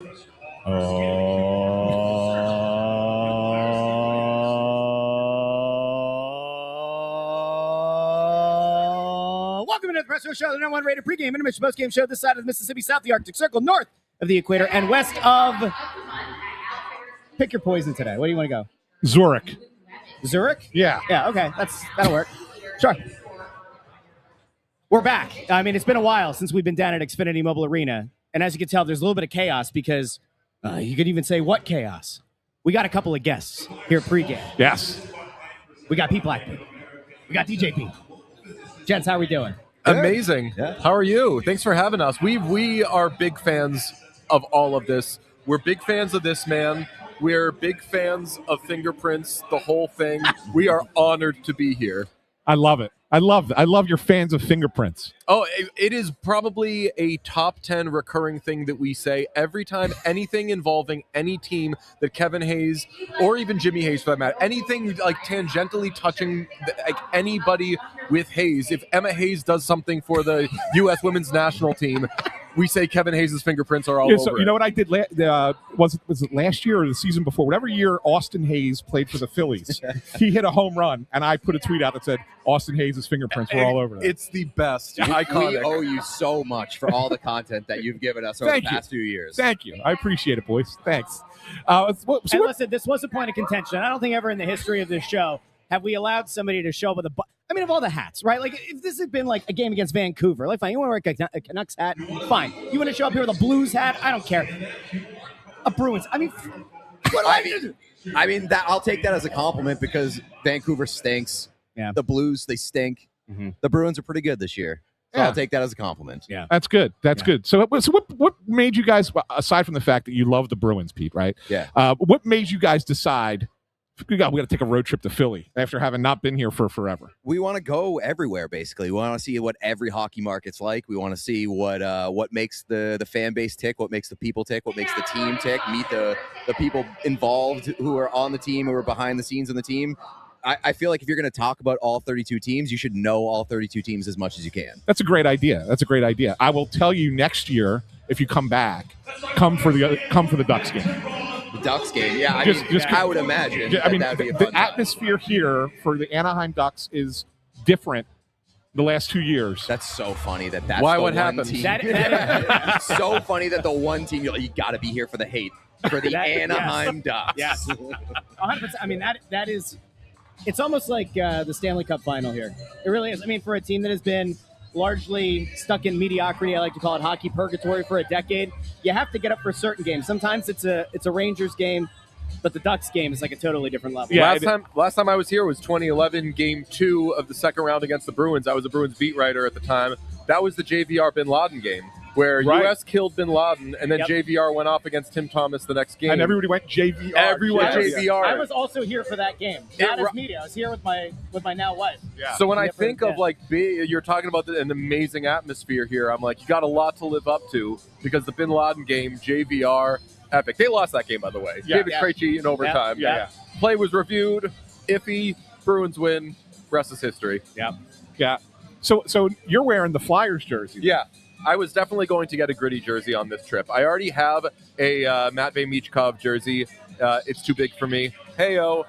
Welcome to the Press Show, the #1 rated pregame intermission postgame show this side of the Mississippi South, the Arctic Circle, north of the equator, and west of... Pick your poison today. Where do you want to go? Zurich. Zurich? Yeah. Yeah, okay. That'll work. Sure. We're back. I mean, it's been a while since we've been down at Xfinity Mobile Arena. And as you can tell, there's a little bit of chaos because you could even say, what chaos? We got a couple of guests here at pregame. Yes. We got Pete Blackburn. We got DJ Pete. Gents, how are we doing? Amazing. Yeah. How are you? Thanks for having us. We are big fans of all of this. We're big fans of this man. We're big fans of fingerprints, the whole thing. We are honored to be here. I love it. I love your fans of fingerprints. Oh, it is probably a top 10 recurring thing that we say every time anything involving any team that Kevin Hayes or even Jimmy Hayes for that matter, anything like tangentially touching like anybody with Hayes. If Emma Hayes does something for the U.S. women's national team, we say Kevin Hayes' fingerprints are all over it. You know what I did? Was it last year or the season before? Whatever year Austin Hayes played for the Phillies, he hit a home run, and I put a tweet out that said Austin Hayes' fingerprints were all over that. It's the best. Iconic. We owe you so much for all the content that you've given us over the past few years. Thank you. I appreciate it, boys. Thanks. Listen, this was a point of contention. I don't think ever in the history of this show have we allowed somebody to show up with a I mean, of all the hats, right? Like, if this had been like a game against Vancouver, like, fine, you want to wear a Canucks hat? Fine. You want to show up here with a Blues hat? I don't care. A Bruins. I mean, what do I do? I mean, I'll take that as a compliment because Vancouver stinks. Yeah. The Blues, they stink. Mm-hmm. The Bruins are pretty good this year. So I'll take that as a compliment. Yeah. That's good. That's good. So what made you guys, aside from the fact that you love the Bruins, Pete, right? Yeah. What made you guys decide we got to take a road trip to Philly after having not been here for forever? We want to go everywhere, basically. We want to see what every hockey market's like. We want to see what makes the fan base tick, what makes the people tick, what makes the team tick, meet the people involved who are on the team, who are behind the scenes on the team. I feel like if you're going to talk about all 32 teams, you should know all 32 teams as much as you can. That's a great idea. I will tell you next year, if you come back, come for the Ducks game. The Ducks game, yeah. I would imagine. That'd be a fun the atmosphere here for the Anaheim Ducks is different the last 2 years. That's so funny that's why the what one happened? team. It's so funny that the one team, you got to be here for the hate, for the Anaheim Ducks. Yes. 100%. I mean, that is, it's almost like the Stanley Cup final here. It really is. I mean, for a team that has been largely stuck in mediocrity, I like to call it hockey purgatory for a decade, you have to get up for certain games. Sometimes it's a Rangers game, but the Ducks game is like a totally different level. Yeah, last time I was here was 2011, Game 2 of the second round against the Bruins. I was a Bruins beat writer at the time. That was the JVR Bin Laden game, where U.S. killed Bin Laden, and then JVR went off against Tim Thomas the next game. And everybody went JVR. JVR. I was also here for that game. Not as media. I was here with my now wife. Yeah. So when I think of you're talking about an amazing atmosphere here, I'm like, you got a lot to live up to because the Bin Laden game, JVR, epic. They lost that game, by the way. David Krejci in overtime. Yeah. Play was reviewed, iffy. Bruins win. Rest is history. Yeah. So you're wearing the Flyers jersey. Yeah. I was definitely going to get a Gritty jersey on this trip. I already have a Matvei Michkov jersey. It's too big for me. Heyo.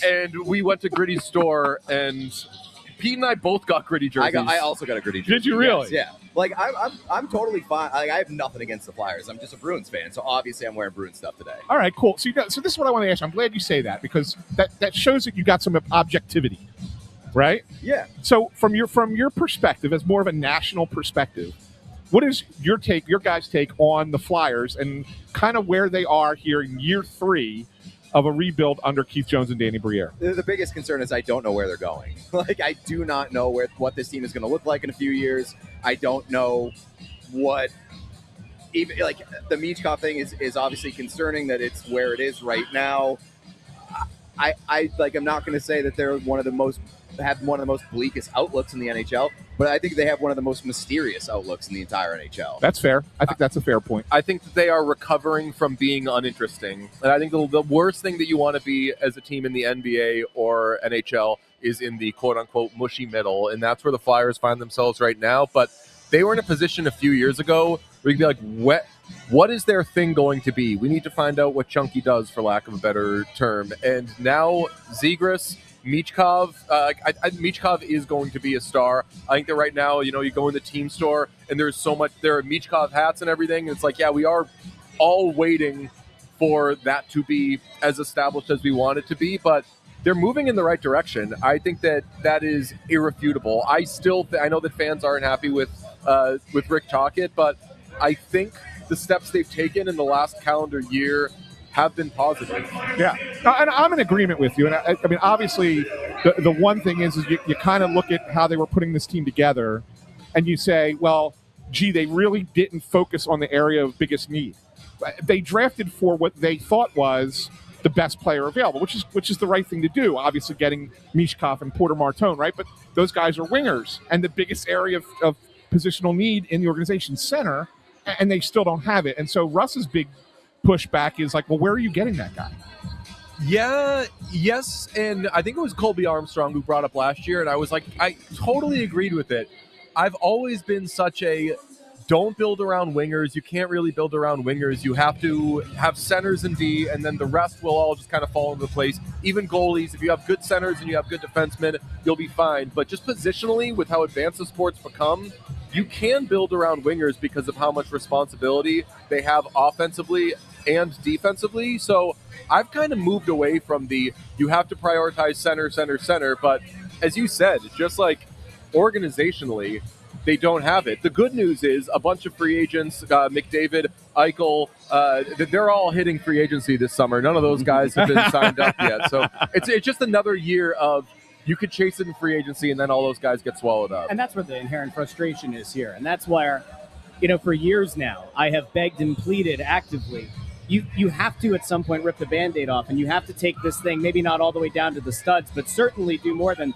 And we went to Gritty's store, and Pete and I both got Gritty jerseys. I also got a Gritty jersey. Did you really? Yes, yeah. Like, I'm totally fine. Like, I have nothing against the Flyers. I'm just a Bruins fan, so obviously I'm wearing Bruins stuff today. All right, cool. So this is what I want to ask you. I'm glad you say that because that shows that you got some objectivity. Right? Yeah. So from your perspective, as more of a national perspective, what is your guys' take on the Flyers and kind of where they are here in year 3 of a rebuild under Keith Jones and Danny Briere? The biggest concern is I don't know where they're going. Like, I do not know what this team is going to look like in a few years. I don't know what even like the Michkov thing is obviously concerning that it's where it is right now. I'm not going to say that they're one of the most bleakest outlooks in the NHL, but I think they have one of the most mysterious outlooks in the entire NHL. That's fair. I think that's a fair point. I think that they are recovering from being uninteresting. And I think the worst thing that you want to be as a team in the NBA or NHL is in the quote-unquote mushy middle, and that's where the Flyers find themselves right now. But they were in a position a few years ago where you could be like, what is their thing going to be? We need to find out what Chunky does, for lack of a better term. And now Zegras, Michkov, Michkov is going to be a star. I think that right now, you go in the team store and there's so much, there are Michkov hats and everything. It's like, yeah, we are all waiting for that to be as established as we want it to be, but they're moving in the right direction. I think that is irrefutable. I know that fans aren't happy with Rick Tocchet, but I think the steps they've taken in the last calendar year have been positive. Yeah, and I'm in agreement with you. And I mean, obviously, the one thing is you kind of look at how they were putting this team together, and you say, well, gee, they really didn't focus on the area of biggest need. They drafted for what they thought was the best player available, which is the right thing to do. Obviously, getting Michkov and Porter Martone, right? But those guys are wingers, and the biggest area of positional need in the organization, center, and they still don't have it. And so Russ's big pushback is like, well, where are you getting that guy? Yeah, yes, and I think it was Colby Armstrong who brought up last year, and I was like, I totally agreed with it. I've always been such a don't build around wingers. You can't really build around wingers. You have to have centers and D, and then the rest will all just kind of fall into place. Even goalies, if you have good centers and you have good defensemen, you'll be fine. But just positionally, with how advanced the sport's become, you can build around wingers because of how much responsibility they have offensively and defensively. So I've kind of moved away from you have to prioritize center. But as you said, just like organizationally, they don't have it. The good news is a bunch of free agents, McDavid, Eichel, they're all hitting free agency this summer. None of those guys have been signed up yet. So it's just another year of you could chase it in free agency and then all those guys get swallowed up. And that's where the inherent frustration is here. And that's where, for years now, I have begged and pleaded actively. You have to at some point rip the Band-Aid off, and you have to take this thing, maybe not all the way down to the studs, but certainly do more than,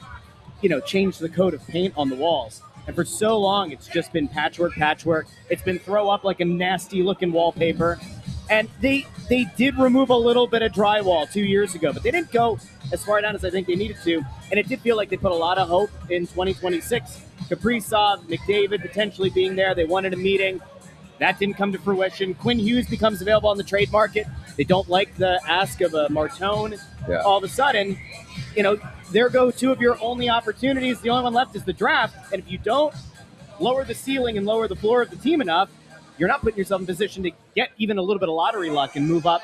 change the coat of paint on the walls. And for so long, it's just been patchwork. It's been throw up like a nasty-looking wallpaper. And they did remove a little bit of drywall 2 years ago, but they didn't go as far down as I think they needed to. And it did feel like they put a lot of hope in 2026. Kaprizov, McDavid potentially being there. They wanted a meeting. That didn't come to fruition. Quinn Hughes becomes available on the trade market. They don't like the ask of a Martone. Yeah. All of a sudden, there go two of your only opportunities. The only one left is the draft. And if you don't lower the ceiling and lower the floor of the team enough, you're not putting yourself in position to get even a little bit of lottery luck and move up,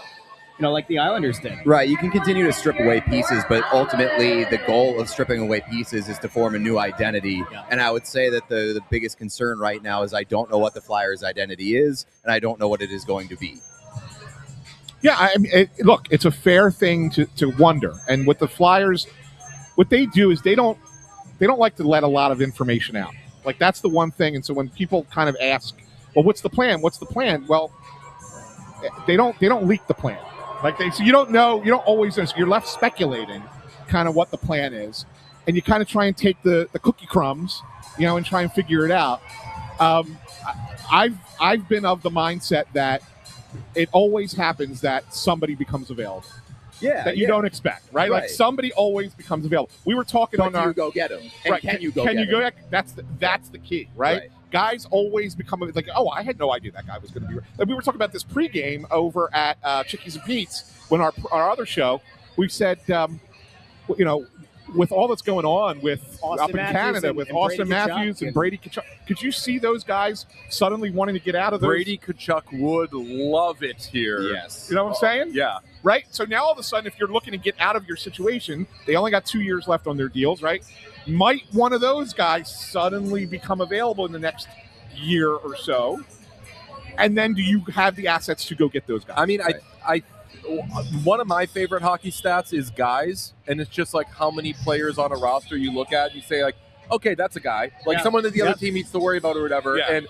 like the Islanders did. Right. You can continue to strip away pieces, but ultimately the goal of stripping away pieces is to form a new identity. Yeah. And I would say that the biggest concern right now is I don't know what the Flyers' identity is, and I don't know what it is going to be. Yeah, I mean, look, it's a fair thing to wonder. And with the Flyers, what they do is they don't like to let a lot of information out. Like, that's the one thing. And so when people kind of ask, well, what's the plan? Well, they don't leak the plan. So you don't know, you don't always know. So you're left speculating kind of what the plan is. And you kind of try and take the cookie crumbs, and try and figure it out. I've been of the mindset that it always happens that somebody becomes available. Yeah, that you don't expect, right? Like somebody always becomes available. We were talking on our. You go get them. And right? Can you go? That's the key, right? Guys always become like, oh, I had no idea that guy was going to be. Like, we were talking about this pregame over at Chickies and Pete's when our other show. We said, with all that's going on with Austin up in Matthews Canada, with Austin Matthews and Brady Tkachuk, could you see those guys suddenly wanting to get out of those? Brady Tkachuk would love it here. Yes. You know what I'm saying? Yeah. Right? So now all of a sudden, if you're looking to get out of your situation, they only got 2 years left on their deals, right? Might one of those guys suddenly become available in the next year or so? And then do you have the assets to go get those guys? I mean, I one of my favorite hockey stats is guys, and it's just like how many players on a roster you look at and you say, like, okay, that's a guy. Like someone that the other team needs to worry about or whatever. Yeah. And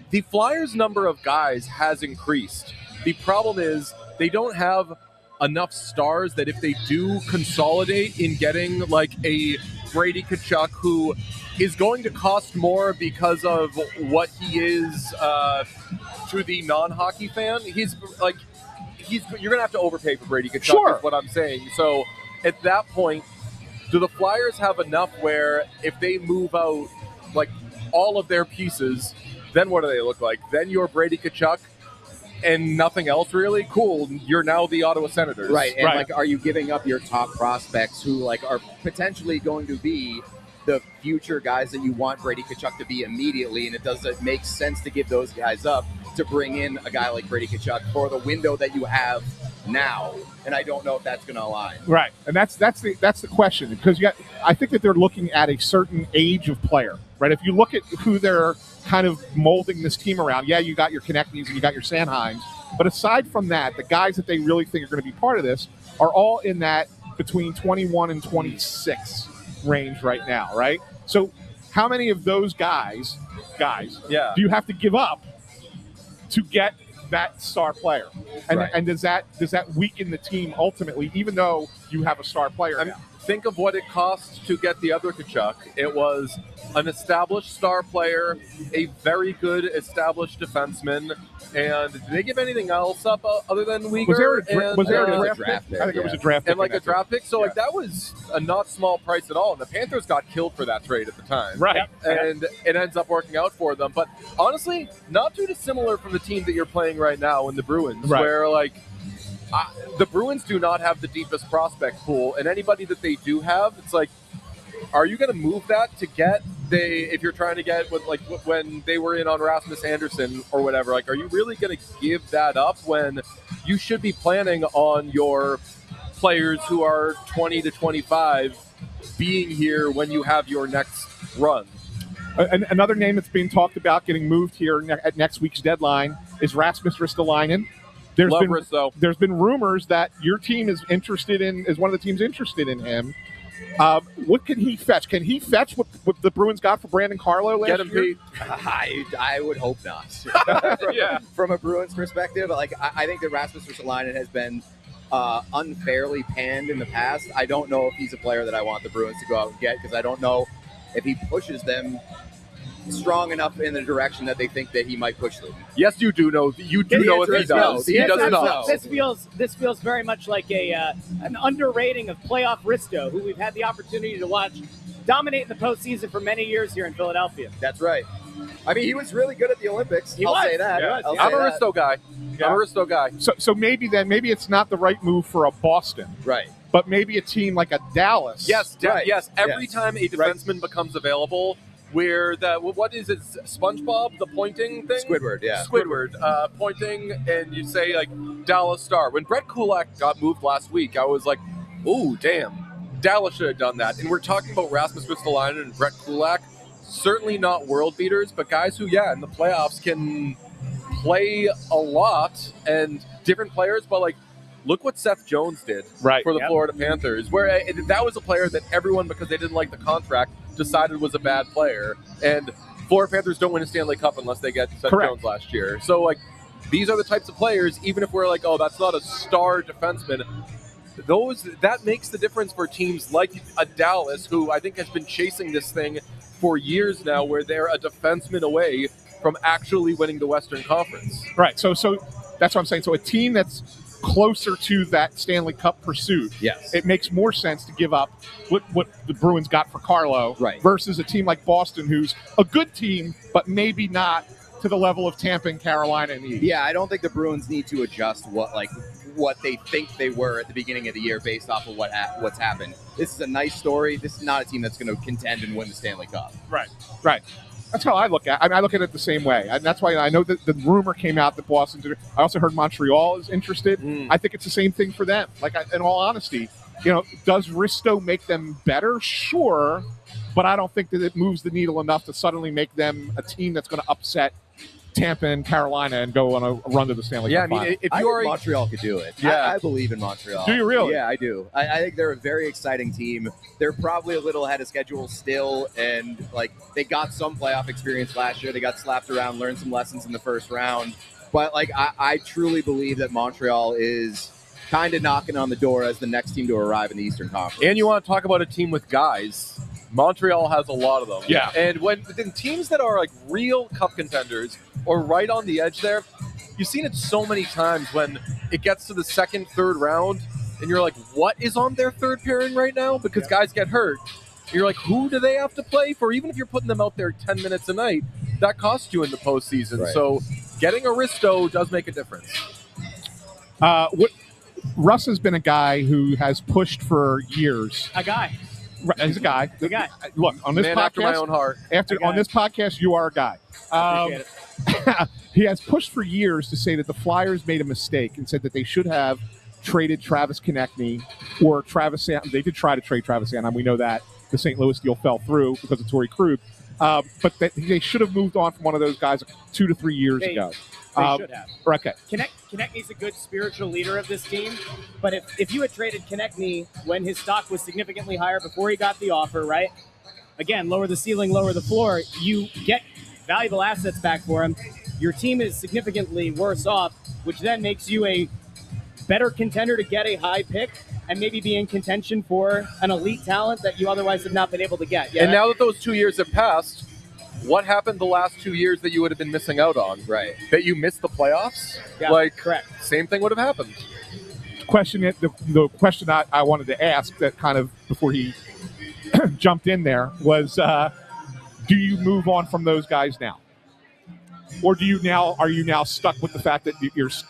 the Flyers' number of guys has increased. The problem is they don't have enough stars that if they do consolidate in getting like a Brady Tkachuk, who is going to cost more because of what he is to the non-hockey fan, you're going to have to overpay for Brady Tkachuk, sure, is what I'm saying. So at that point, do the Flyers have enough where if they move out like all of their pieces, then what do they look like? Then your Brady Tkachuk and nothing else really, cool, you're now the Ottawa Senators. Right, and like, are you giving up your top prospects who like are potentially going to be the future guys that you want Brady Tkachuk to be immediately, and it doesn't make sense to give those guys up to bring in a guy like Brady Tkachuk for the window that you have now, and I don't know if that's going to align. Right, and that's the question, because I think that they're looking at a certain age of player, right? If you look at who they're kind of molding this team around, you got your Konechny's and you got your Sanheims, but aside from that, the guys that they really think are going to be part of this are all in that between 21 and 26 range right now, right? So how many of those guys do you have to give up to get that star player? And does that weaken the team ultimately, even though you have a star player now? Think of what it cost to get the other Tkachuk. It was an established star player, a very good established defenseman, and did they give anything else up other than Uyghur? Was there a draft pick? I think it was a draft pick. And like a draft pick. So like that was a not small price at all. And the Panthers got killed for that trade at the time. Right. And it ends up working out for them. But honestly, not too dissimilar from the team that you're playing right now in the Bruins, where like the Bruins do not have the deepest prospect pool, and anybody that they do have, it's like, are you going to move that to get if you're trying to get with like when they were in on Rasmus Anderson or whatever, like, are you really going to give that up when you should be planning on your players who are 20 to 25 being here when you have your next run? Another name that's being talked about getting moved here at next week's deadline is Rasmus Ristolainen. There's been rumors that your team is one of the teams interested in him. What can he fetch? Can he fetch what the Bruins got for Brandon Carlo last year? Get him, Pete. I would hope not. From a Bruins perspective, like I think that Rasmus Ristolainen has been unfairly panned in the past. I don't know if he's a player that I want the Bruins to go out and get, because I don't know if he pushes them strong enough in the direction that they think that he might push them. Yes, you do know. You do know if he does. He does not. This feels very much like an underrating of playoff Risto, who we've had the opportunity to watch dominate in the postseason for many years here in Philadelphia. That's right. I mean, he was really good at the Olympics. I'll say that. I'm a Risto guy. I'm a Risto guy. So maybe it's not the right move for a Boston. Right. But maybe a team like a Dallas. Yes. Every time a defenseman becomes available, where what is it, SpongeBob, the pointing thing? Squidward, pointing, and you say, like, Dallas Star. When Brett Kulak got moved last week, I was like, ooh, damn, Dallas should have done that. And we're talking about Rasmus Ristolainen and Brett Kulak, certainly not world beaters, but guys who, in the playoffs can play a lot, and different players, but, like, look what Seth Jones did for the Florida Panthers, where that was a player that everyone, because they didn't like the contract, decided was a bad player. And Florida Panthers don't win a Stanley Cup unless they get Seth Jones last year. So, like, these are the types of players, even if we're like, oh, that's not a star defenseman, that makes the difference for teams like a Dallas, who I think has been chasing this thing for years now, where they're a defenseman away from actually winning the Western Conference. Right. So that's what I'm saying. So a team that's closer to that Stanley Cup pursuit, it makes more sense to give up what the Bruins got for Carlo versus a team like Boston, who's a good team, but maybe not to the level of Tampa and Carolina in the East. Yeah, I don't think the Bruins need to adjust what they think they were at the beginning of the year based off of what's happened. This is a nice story. This is not a team that's going to contend and win the Stanley Cup. Right. That's how I look at it. I mean, I look at it the same way. And that's why I know that the rumor came out that Boston did it. I also heard Montreal is interested. I think it's the same thing for them. Like, in all honesty, does Risto make them better? Sure. But I don't think that it moves the needle enough to suddenly make them a team that's going to upset Tampa and Carolina and go on a run to the Stanley Cup final. If Montreal could do it. I believe in Montreal. Do you really? Yeah, I do. I think they're a very exciting team. They're probably a little ahead of schedule still, and they got some playoff experience last year. They got slapped around, learned some lessons in the first round. But I truly believe that Montreal is kind of knocking on the door as the next team to arrive in the Eastern Conference. And you want to talk about a team with guys. Montreal has a lot of them. Yeah. And when teams that are real cup contenders or right on the edge there, you've seen it so many times when it gets to the second, third round, and you're like, what is on their third pairing right now? Because guys get hurt. You're like, who do they have to play for? Even if you're putting them out there 10 minutes a night, that costs you in the postseason. Right. So getting Aristo does make a difference. Russ has been a guy who has pushed for years. A guy. He's a guy. A guy. Look, on this Man podcast, after my own heart. on this podcast, you are a guy. Appreciate it. He has pushed for years to say that the Flyers made a mistake and said that they should have traded Travis Konechny or Travis Sanheim. They did try to trade Travis Sanheim. We know that the St. Louis deal fell through because of Torrey Krug. But they should have moved on from one of those guys 2 to 3 years ago. They should have. Okay. Konechny's a good spiritual leader of this team, but if you had traded Konechny when his stock was significantly higher before he got the offer, right? Again, lower the ceiling, lower the floor. You get valuable assets back for him. Your team is significantly worse off, which then makes you a better contender to get a high pick and maybe be in contention for an elite talent that you otherwise have not been able to get. Yeah, and now that those 2 years have passed, what happened the last 2 years that you would have been missing out on? Right. That you missed the playoffs? Yeah, correct. Same thing would have happened. The question I wanted to ask that kind of before he jumped in there was, do you move on from those guys now? Or are you now stuck with the fact that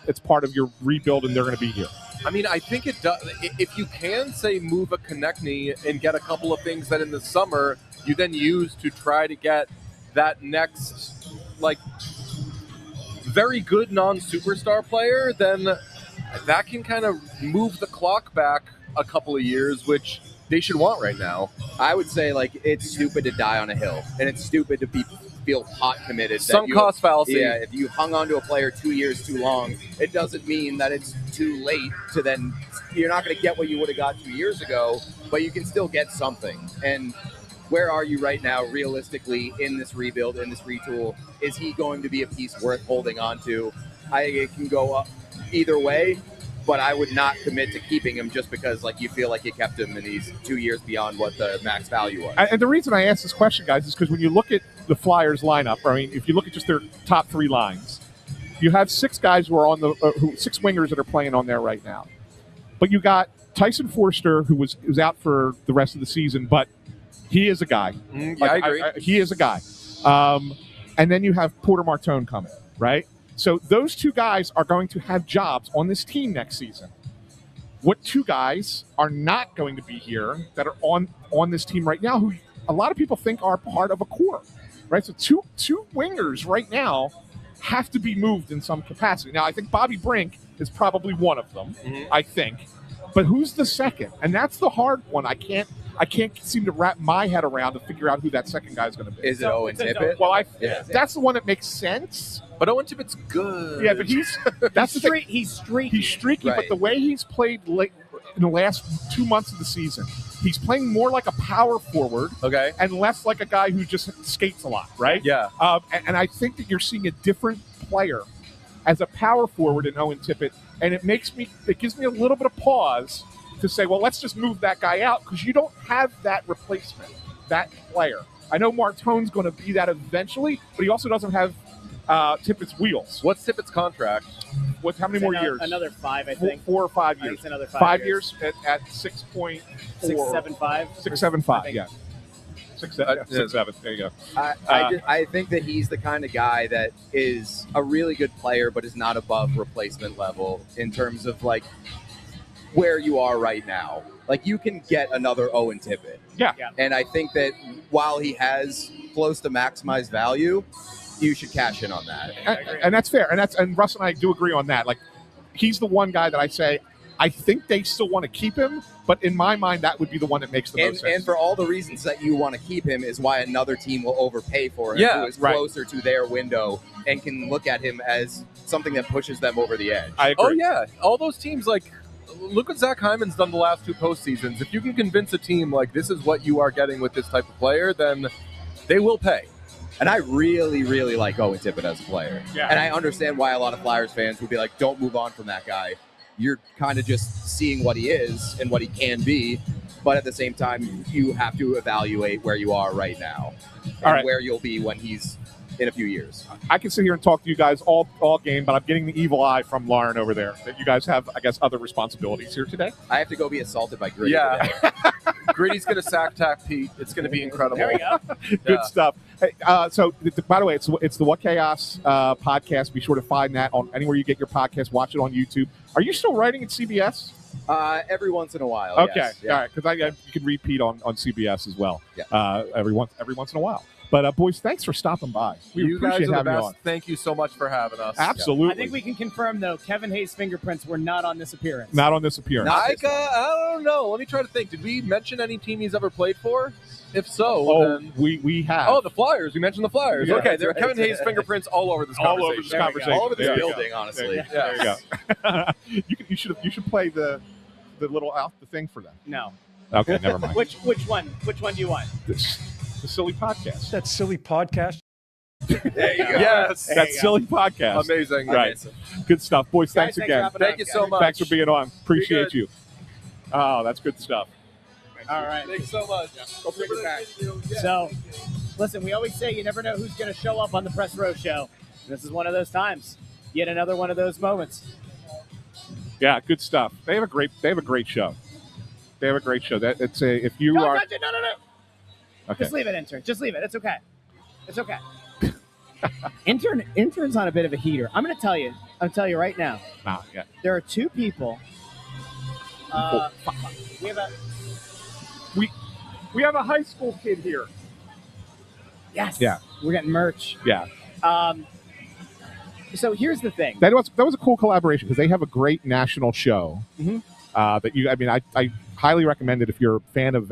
it's part of your rebuild and they're going to be here? I mean, I think it does. If you can say move a Konechny and get a couple of things that in the summer you then use to try to get that next, very good non-superstar player, then that can kind of move the clock back a couple of years, which they should want right now. I would say, it's stupid to die on a hill, and it's stupid to feel pot committed. Sunk cost fallacy. Yeah, if you hung on to a player 2 years too long, it doesn't mean that it's too late to then – you're not going to get what you would have got 2 years ago, but you can still get something. And where are you right now, realistically, in this rebuild, in this retool? Is he going to be a piece worth holding on to? It can go up either way, but I would not commit to keeping him just because you feel like you kept him and he's 2 years beyond what the max value was. And the reason I ask this question, guys, is because when you look at the Flyers lineup, if you look at just their top 3 lines, you have 6 guys who are on 6 wingers that are playing on there right now. But you got Tyson Forster, who was out for the rest of the season, but he is a guy. I agree. He is a guy. And then you have Porter Martone coming, right? So those 2 guys are going to have jobs on this team next season. What 2 guys are not going to be here that are on this team right now who a lot of people think are part of a core, right? So two wingers right now have to be moved in some capacity. Now, I think Bobby Brink is probably one of them, I think. But who's the second? And that's the hard one. I can't seem to wrap my head around to figure out who that second guy is going to be. Is it Owen Tippett? Well, that's the one that makes sense. But Owen Tippett's good. Yeah, but he's streaky. He's streaky, right. But the way he's played late in the last 2 months of the season, he's playing more like a power forward, Okay. and less like a guy who just skates a lot, right? Yeah. And I think that you're seeing a different player as a power forward in Owen Tippett, and it gives me a little bit of pause to say, well, let's just move that guy out because you don't have that replacement, that player. I know Martone's going to be that eventually, but he also doesn't have Tippett's wheels. What's Tippett's contract? How many more years? Another 5, I think. 4 or 5 I think years. it's another 5 5 years at 6.4. 675. 675, yeah. 6'7". There you go. I think that he's the kind of guy that is a really good player, but is not above replacement level in terms of where you are right now. You can get another Owen Tippett. Yeah. And I think that while he has close to maximized value, you should cash in on that. And that's fair. And Russ and I do agree on that. He's the one guy that I say, I think they still want to keep him, but in my mind, that would be the one that makes the most sense. And for all the reasons that you want to keep him is why another team will overpay for him, who is closer to their window and can look at him as something that pushes them over the edge. I agree. Oh, yeah. All those teams, look what Zach Hyman's done the last 2 postseasons. If you can convince a team this is what you are getting with this type of player, then they will pay. And I really, really like Owen Tippett as a player. Yeah. And I understand why a lot of Flyers fans would be like, don't move on from that guy. You're kind of just seeing what he is and what he can be. But at the same time, you have to evaluate where you are right now and where you'll be when he's in a few years. I can sit here and talk to you guys all game, but I'm getting the evil eye from Lauren over there that you guys have, I guess, other responsibilities here today. I have to go be assaulted by Gritty. Yeah. Gritty's going to sack tack Pete. It's going to be incredible. There we go. Good stuff. Hey, by the way, it's the What Chaos podcast. Be sure to find that on anywhere you get your podcast. Watch it on YouTube. Are you still writing at CBS? Every once in a while. Okay, Yes. Yeah. all right, because you can repeat on CBS as well. Yeah. Every once in a while. But boys, thanks for stopping by. We You guys appreciate are the having you best. on. Thank you so much for having us. Absolutely. I think we can confirm, though, Kevin Hayes' fingerprints were not on this appearance. Not on this appearance. I don't know. Let me try to think. Did we mention any team he's ever played for? If so, Oh, then... we have. Oh, the Flyers. We mentioned the Flyers. Yeah, okay, that's there are right. Kevin Hayes' fingerprints all over this all conversation. over this conversation. All over this There you building, go. honestly. There you go. you should play the little the thing for them. No. Okay, never mind. Which one? Which one do you want? The silly podcast. That silly podcast. There you go. Yes. That silly podcast. Amazing. Right. Good stuff, boys. Guys, Thanks again. for hopping Thank on. you so much. Thanks for being on. Appreciate good. you. Oh, that's good stuff. All right. Thanks so much. Go bring it back. So, listen, we always say you never know who's going to show up on the Press Row Show. This is one of those times. Yet another one of those moments. Yeah, good stuff. They have a great show. They have a great show. That it's a if you Don't are touch it. No. okay. Just leave it, intern. Just leave it. It's okay. It's okay. Intern's on a bit of a heater. I'm going to tell you right now. Nah, yeah. There are two people. We have a We have a high school kid here. yes. Yeah. We're getting merch. Yeah. So here's the thing. That was a cool collaboration because they have a great national show. Mhm. I highly recommend it if you're a fan of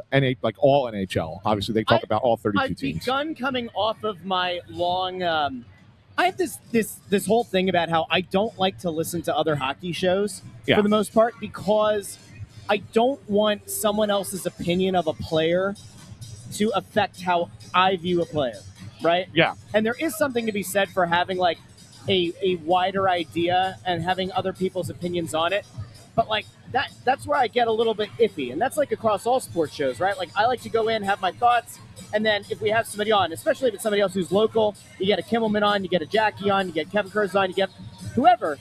all NHL. Obviously, they talk about all 32 I've teams. begun coming off of my long. I have this whole thing about how I don't like to listen to other hockey shows Yeah. for the most part because I don't want someone else's opinion of a player to affect how I view a player, right? Yeah. And there is something to be said for having like a wider idea and having other people's opinions on it. But like that's where I get a little bit iffy. And that's like across all sports shows, right? Like I like to go in, have my thoughts, and then if we have somebody on, especially if it's somebody else who's local, you get a Kimmelman on, you get a Jackie on, you get Kevin Kurz on, you get whoever,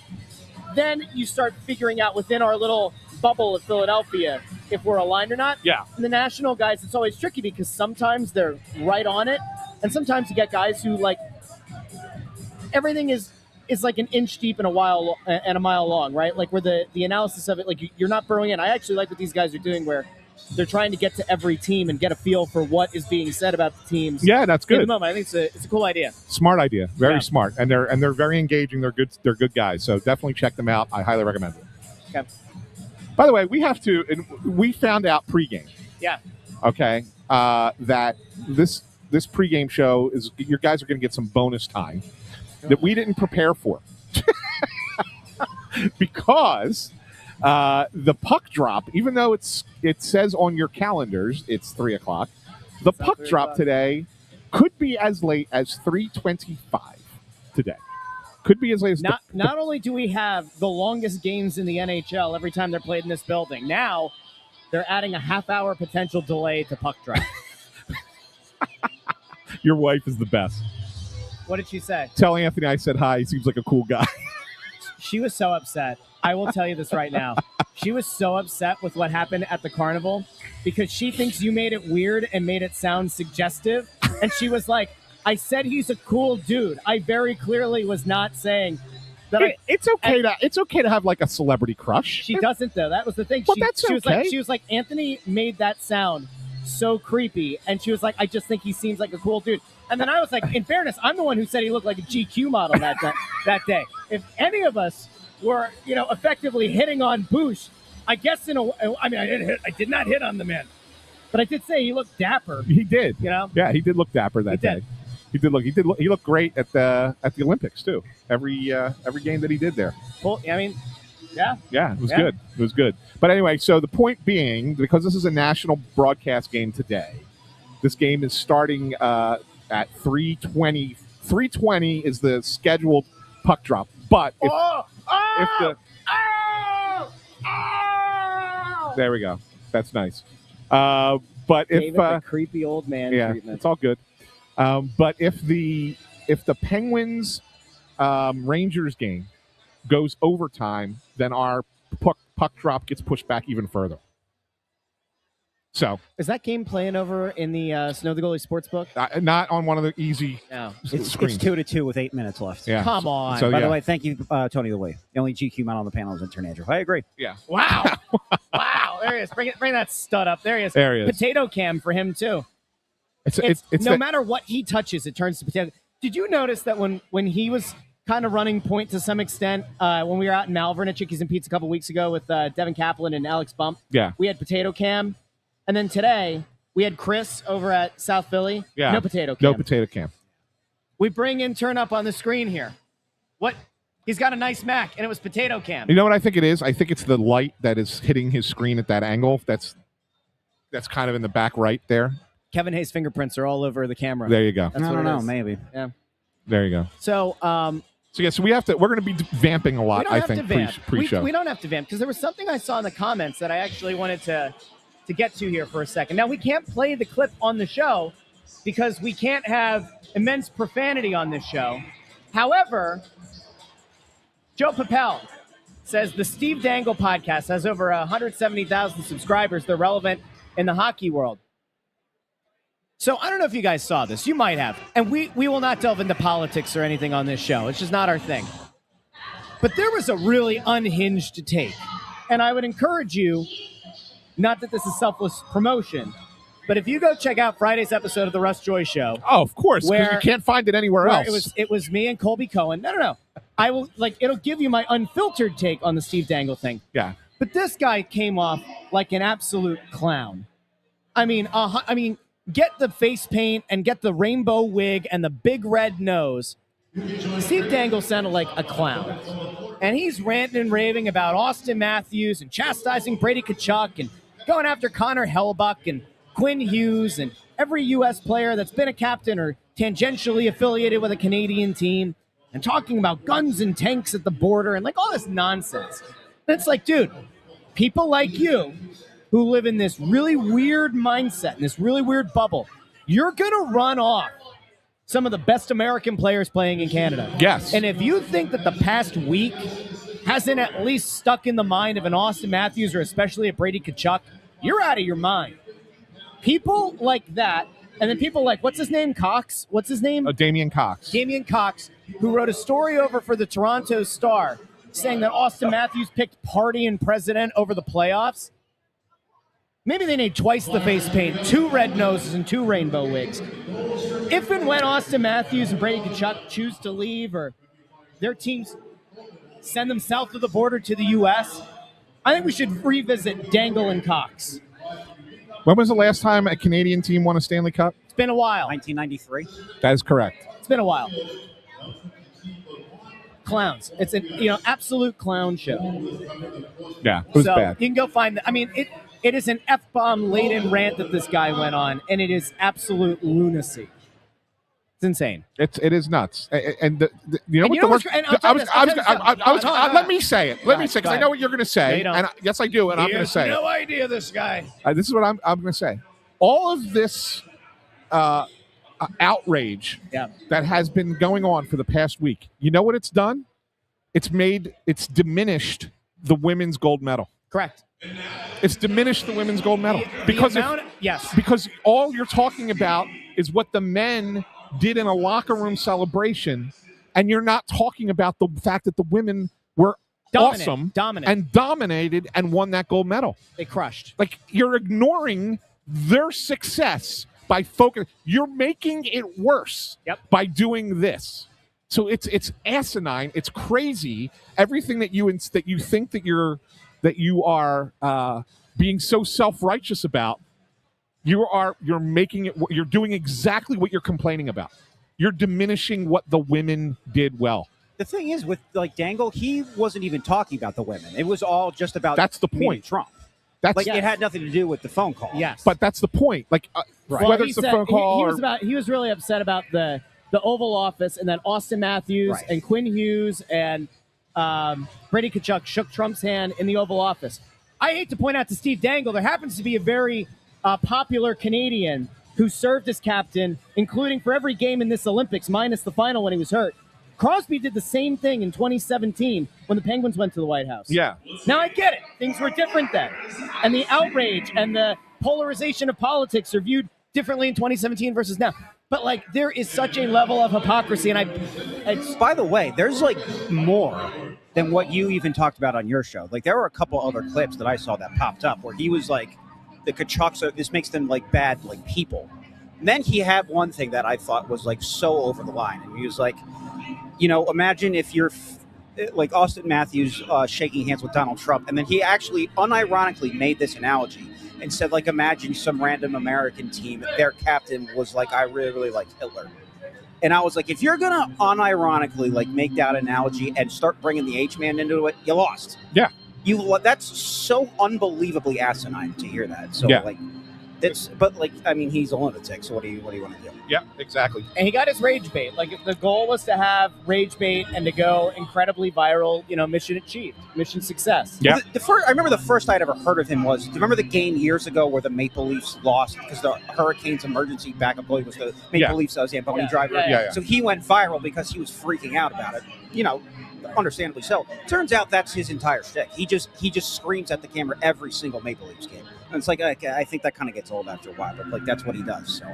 then you start figuring out within our little bubble of Philadelphia if we're aligned or not. Yeah. And the national guys, it's always tricky because sometimes they're right on it, and sometimes you get guys who like everything is like an inch deep and a mile long, right? Like where the analysis of it, like you're not burrowing in. I actually like what these guys are doing where they're trying to get to every team and get a feel for what is being said about the teams. Yeah, that's In the good. moment, I think it's a cool idea. Smart idea. Very Yeah. smart. And they're very engaging. They're good guys. So definitely check them out. I highly recommend it. Okay. By the way, we found out pregame. Yeah. Okay. That this pregame show is your guys are going to get some bonus time that we didn't prepare for because the puck drop, even though it says on your calendars it's 3:00, the puck drop today could be as late as 3:25 today. Could be as late as Not only do we have the longest games in the NHL every time they're played in this building, now they're adding a half-hour potential delay to puck drop. Your wife is the best. What did she say? Tell Anthony I said hi. He seems like a cool guy. She was so upset. I will tell you this right now. She was so upset with what happened at the carnival because she thinks you made it weird and made it sound suggestive. And she was like, I said he's a cool dude. I very clearly was not saying that. It's okay to have like a celebrity crush. She doesn't though. That was the thing. Well, that's okay. She was like, Anthony made that sound so creepy. And she was like, I just think he seems like a cool dude. And then I was like, in fairness, I'm the one who said he looked like a GQ model that day. If any of us were, effectively hitting on Bush, I guess I did not hit on the man, but I did say he looked dapper. He did. Yeah, he did look dapper that day. He looked great at the Olympics too. Every game that he did there. Well, yeah. Yeah, it was good. It was good. But anyway, so the point being, because this is a national broadcast game today, this game is starting at 3:20. 3:20 is the scheduled puck drop. But there we go. That's nice. But if the creepy old man treatment. it's all good. But if the Penguins Rangers game goes overtime, then our puck drop gets pushed back even further. So Is that game playing over in the Snow the Goalie Sportsbook? not on one of the easy No. It's screens. 2-2 with 8 minutes left. Yeah. Come on. So, By yeah. the way, thank you, Tony Louis. The only GQ man on the panel is intern Andrew. I agree. Yeah. Wow. Wow. There he is. Bring that stud up. There he is. There he is. Potato cam for him, too. It's no matter what he touches, it turns to potato. Did you notice that when he was kind of running point to some extent, when we were out in Malvern at Chickies and Pete's a couple weeks ago with Devin Kaplan and Alex Bump, Yeah. we had potato cam. And then today, we had Chris over at South Philly. Yeah. No potato cam. No potato cam. We bring intern up on the screen here. What? He's got a nice Mac, and it was potato cam. You know what I think it is? I think it's the light that is hitting his screen at that angle. That's kind of in the back right there. Kevin Hayes' fingerprints are all over the camera. There you go. That's I what don't it know, is. maybe. Yeah. There you go. So, So yeah, so we're going to be vamping a we lot. don't I have think to vamp. pre-show. We don't have to vamp because there was something I saw in the comments that I actually wanted to get to here for a second. Now, we can't play the clip on the show because we can't have immense profanity on this show. However, Joe Papel says the Steve Dangle podcast has over 170,000 subscribers. They're relevant in the hockey world. So I don't know if you guys saw this. You might have. And we will not delve into politics or anything on this show. It's just not our thing. But there was a really unhinged take. And I would encourage you, not that this is selfless promotion, but if you go check out Friday's episode of The Russ Joy Show. Oh, of course, because where- you can't find it anywhere where else. It was me and Colby Cohen. No. I will it'll give you my unfiltered take on the Steve Dangle thing. Yeah. But this guy came off like an absolute clown. I mean, get the face paint and get the rainbow wig and the big red nose. Steve Dangle sounded like a clown. And he's ranting and raving about Austin Matthews and chastising Brady Tkachuk and going after Connor Hellebuyck and Quinn Hughes and every U.S. player that's been a captain or tangentially affiliated with a Canadian team and talking about guns and tanks at the border and like all this nonsense. And it's like, dude, people like you who live in this really weird mindset, in this really weird bubble, you're going to run off some of the best American players playing in Canada. Yes. And if you think that the past week hasn't at least stuck in the mind of an Austin Matthews or especially a Brady Tkachuk, you're out of your mind. People like that, and then people like, what's his name, Cox? What's his name? Damian Cox. Damian Cox, who wrote a story over for the Toronto Star saying that Austin Matthews picked party and president over the playoffs. Maybe they need twice the face paint, 2 red noses, and 2 rainbow wigs. If and when Austin Matthews and Brady Tkachuk choose to leave or their teams send them south of the border to the U.S., I think we should revisit Dangle and Cox. When was the last time a Canadian team won a Stanley Cup? It's been a while. 1993. That is correct. It's been a while. Clowns. It's an absolute clown show. Yeah, it was so bad. you can go find that. I mean, it is an F-bomb laden rant that this guy went on, and it is absolute lunacy. It's insane. It is nuts. And you know And what you the know worst? what's- and I'll tell you this, Let me say it. Let me say, because I know what you're going to No, say. you don't. And yes, I do, and I'm going to say it. No idea, this guy. This is what I'm going to say. All of this outrage Yeah. that has been going on for the past week, you know what it's done? It's diminished the women's gold medal. Correct. It's diminished the women's gold medal. Yes. Because all you're talking about is what the men did in a locker room celebration, and you're not talking about the fact that the women were awesome and dominated and won that gold medal. They crushed. Like, you're ignoring their success by focus. You're making it worse by doing this. So it's asinine. It's crazy. Everything that you think that you are being so self-righteous about, you're making it. You're doing exactly what you're complaining about. You're diminishing what the women did well. The thing is, with Dangle, he wasn't even talking about the women. It was all just about That's the meeting point. Trump. That's it had nothing to do with the phone call. Yes. But that's the point. Like whether it's the phone call he was really upset about the Oval Office and that Austin Matthews and Quinn Hughes and Brady Tkachuk shook Trump's hand in the Oval Office. I hate to point out to Steve Dangle, there happens to be a very popular Canadian who served as captain, including for every game in this Olympics, minus the final when he was hurt. Crosby did the same thing in 2017 when the Penguins went to the White House. Yeah. Now I get it. Things were different then. And the outrage and the polarization of politics are viewed differently in 2017 versus now. But like, there is such a level of hypocrisy, and By the way, there's like more than what you even talked about on your show. Like, there were a couple other clips that I saw that popped up where he was like, the Kachucks, this makes them like bad, like people. And then he had one thing that I thought was like so over the line, and he was like, imagine if you're like Austin Matthews shaking hands with Donald Trump, and then he actually unironically made this analogy and said, like, imagine some random American team, their captain was like, I really, really like Hitler. And I was like, if you're gonna unironically like make that analogy and start bringing the H-man into it, you lost. Yeah, that's so unbelievably asinine to hear that. So like, but like, I mean, he's a lunatic. So what do you want to do? Yeah, exactly. And he got his rage bait. Like, if the goal was to have rage bait and to go incredibly viral, mission achieved, mission success. Yeah. I remember the first I'd ever heard of him was, do you remember the game years ago where the Maple Leafs lost because the Hurricanes' emergency backup goalie was the Maple Leafs Zamboni driver? Yeah. So he went viral because he was freaking out about it. Understandably so. Turns out that's his entire shtick. He just screams at the camera every single Maple Leafs game. And it's like, I think that kind of gets old after a while, but like, that's what he does. So,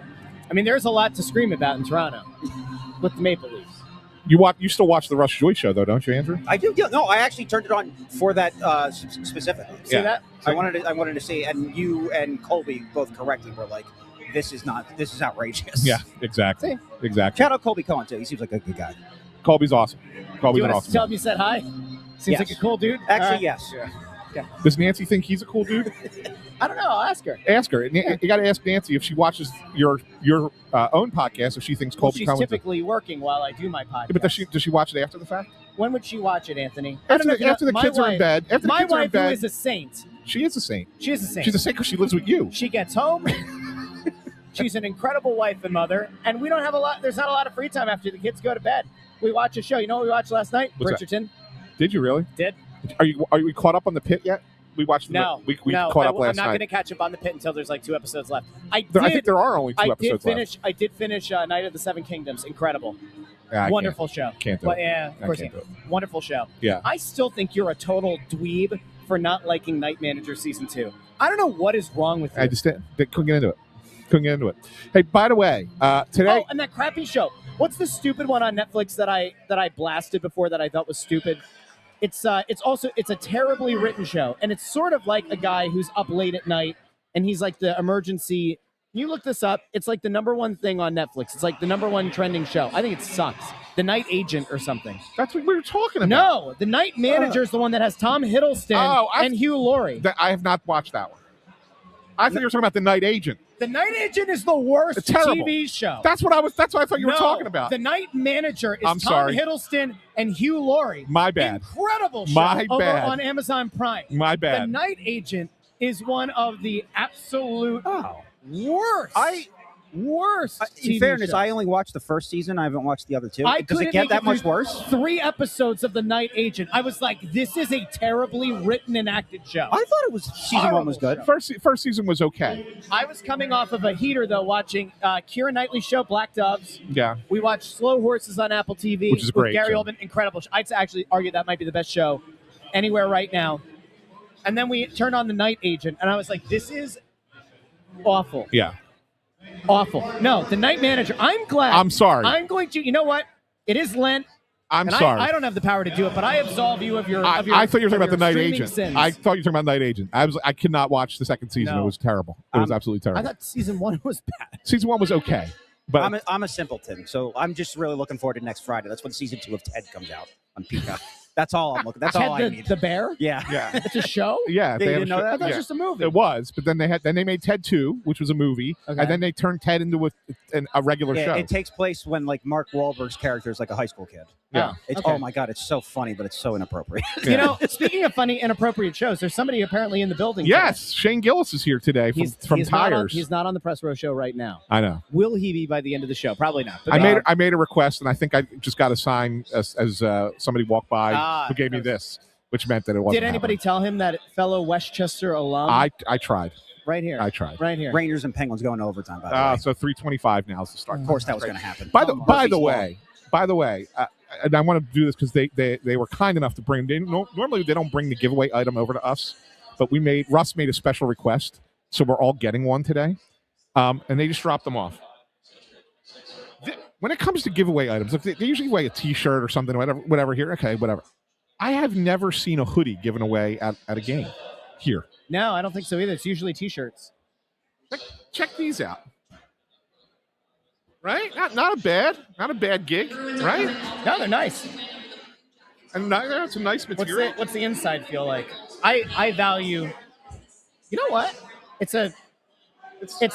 I mean, there's a lot to scream about in Toronto with the Maple Leafs. You still watch the Russ Joy show, though, don't you, Andrew? I do. Yeah, no, I actually turned it on for that specifically. See that? I wanted to see, and you and Colby both correctly were like, this is outrageous. Yeah, exactly. Exactly. Shout out Colby Cohen too. He seems like a good guy. Colby's awesome. Do Colby's you an want awesome to tell guy. him you said hi? Seems Yes. like a cool dude. Actually, yes. Yeah. Does Nancy think he's a cool dude? I don't know. I'll ask her. Ask her. You got to ask Nancy if she watches your own podcast, if she thinks Well, Colby she's Cohen's typically working while I do my podcast. Yeah, but does she watch it after the fact? When would she watch it, Anthony? I don't After know if you know, the my kids are in wife- bed. After the My kids are in wife, who bed. is a saint. She is a saint. She is a saint. She's a saint because she lives with you. She gets home. She's an incredible wife and mother, and we don't have a lot. There's not a lot of free time after the kids go to bed. We watch a show. You know what we watched last night? What's that? Bridgerton. Did you really? Did. Are you caught up on the pit yet? We watched. No. We no, caught up I'm last not going to night. catch up on the pit until there's like 2 episodes left. I think there are only 2 episodes left. I did finish Night of the Seven Kingdoms. Incredible. Yeah, I Wonderful show. Can't do But, it. yeah, of course. can't do it. Wonderful show. Yeah. I still think you're a total dweeb for not liking Night Manager Season 2. I don't know what is wrong with you. I just couldn't get into it. Hey, by the way, today. Oh, and that crappy show. What's the stupid one on Netflix that I blasted before that I thought was stupid? It's a terribly written show, and it's sort of like a guy who's up late at night, and he's like the emergency. You look this up. It's like the #1 thing on Netflix. It's like the #1 trending show. I think it sucks. The Night Agent or something. That's what we were talking about. No, the Night Manager is the one that has Tom Hiddleston and Hugh Laurie. I have not watched that one. I thought you were talking about the Night Agent. The Night Agent is the worst It's terrible. TV show. That's what I thought you were talking about. The Night Manager is I'm Tom sorry. Hiddleston and Hugh Laurie. My bad. Incredible show My over bad. on Amazon Prime. My bad. The Night Agent is one of the absolute worst. Worst. In TV fairness, shows. I only watched the first season. I haven't watched the other 2. I Does it couldn't get make that it much through worse? 3 episodes of The Night Agent. I was like, this is a terribly written and acted show. I thought it was season 1 was good. First season was okay. I was coming off of a heater, though, watching Keira Knightley's show, Black Doves. Yeah. We watched Slow Horses on Apple TV. Which is with great Gary show. Oldman. Incredible show. I'd actually argue that might be the best show anywhere right now. And then we turned on The Night Agent, and I was like, this is awful. Yeah. Awful. No, The Night Manager. I'm glad. I'm sorry. I'm going to, you know what? It is Lent. I'm and sorry. I don't have the power to do it, but I absolve you of your. I thought you were talking about the Night streaming Agent. sins. I thought you were talking about Night Agent. I could not watch the second season. No. It was terrible. It was absolutely terrible. I thought season 1 was bad. Season 1 was okay, but I'm a simpleton, so I'm just really looking forward to next Friday. That's when season 2 of Ted comes out on Peacock. That's all I'm looking. That's all I Ted need. the bear? Yeah. It's a show? yeah, They have didn't a know show- that? I thought it yeah. was just a movie. It was, but then they made Ted 2, which was a movie, Okay. and then they turned Ted into a regular show. It takes place when like Mark Wahlberg's character is like a high school kid. Yeah. It's Okay. oh my god, it's so funny, but it's so inappropriate. You know, speaking of funny, inappropriate shows, there's somebody apparently in the building. Yes, Shane Gillis is here today from he's not on- Tires. he's not on the Press Row show right now. I know. Will he be by the end of the show? Probably not. But I made a request, and I think I just got a sign as somebody walked by who gave me this, which meant that it wasn't. did anybody tell him that fellow Westchester alum? I tried. right here. I tried. Right here. Rangers and Penguins going to overtime. By the way, So 3:25 now is the start. of course that was going to happen. By the Murphy's way, and I want to do this because they were kind enough to bring. Normally they don't bring the giveaway item over to us, but Russ made a special request so we're all getting one today, and they just dropped them off. When it comes to giveaway items, look, they usually give away a T-shirt or something, whatever. Here, okay, whatever. I have never seen a hoodie given away at a game here. No, I don't think so either. It's usually T-shirts. Check these out. Right? Not a bad gig, right? No, they're nice. And it's a nice material. What's the inside feel like? I value. You know what? It's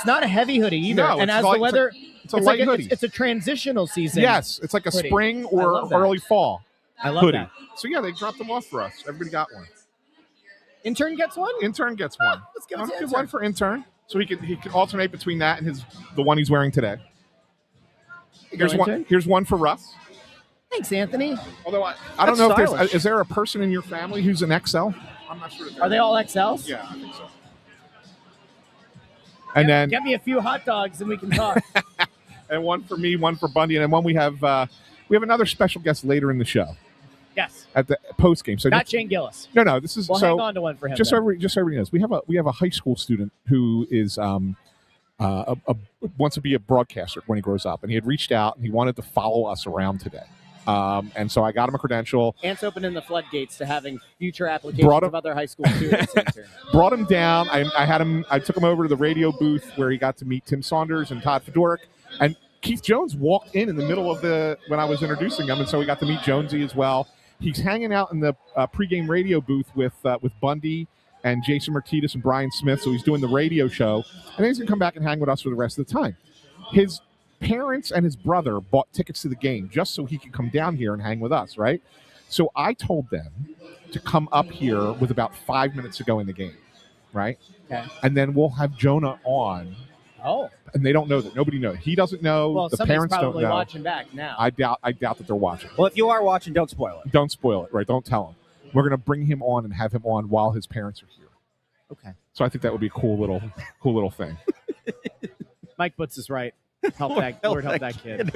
not a heavy hoodie either. No, and as the weather, it's a light hoodie. It's a transitional season. Yes, it's like a hoodie. spring or early fall. I love hoodie. that. So yeah, they dropped them off for us. Everybody got one. Intern gets one. Intern gets one. Let's give it to Give intern. one for intern, so he can alternate between that and the one he's wearing today. Here's one for Russ. Thanks, Anthony. Although I don't know stylish. if is there a person in your family who's an XL? I'm not sure. Are they all XLs? Yeah, I think so. And then get me a few hot dogs and we can talk. And one for me, one for Bundy, and then one we have another special guest later in the show. Yes. At the postgame. So not Shane Gillis. No. This is we'll hang on to one for him. Just so everybody knows, we have a high school student who is wants to be a broadcaster when he grows up, and he had reached out and he wanted to follow us around today. And so I got him a credential. Ant's opening the floodgates to having future applications of other high school students. Brought him down. I took him over to the radio booth where he got to meet Tim Saunders and Todd Fedoruk. And Keith Jones walked in the middle of when I was introducing him, and so we got to meet Jonesy as well. He's hanging out in the pregame radio booth with Bundy and Jason Martinez and Brian Smith, so he's doing the radio show. And then he's going to come back and hang with us for the rest of the time. His parents and his brother bought tickets to the game just so he could come down here and hang with us, right? So I told them to come up here with about 5 minutes to go in the game, right? Okay. And then we'll have Jonah on. Oh. And they don't know that. Nobody knows. He doesn't know. Well, the parents don't know. Probably watching back now. I doubt that they're watching. Well, if you are watching, don't spoil it. Don't spoil it, right? Don't tell them. We're going to bring him on and have him on while his parents are here. Okay. So I think that would be a cool little thing. Mike Butts is right. Help that kid.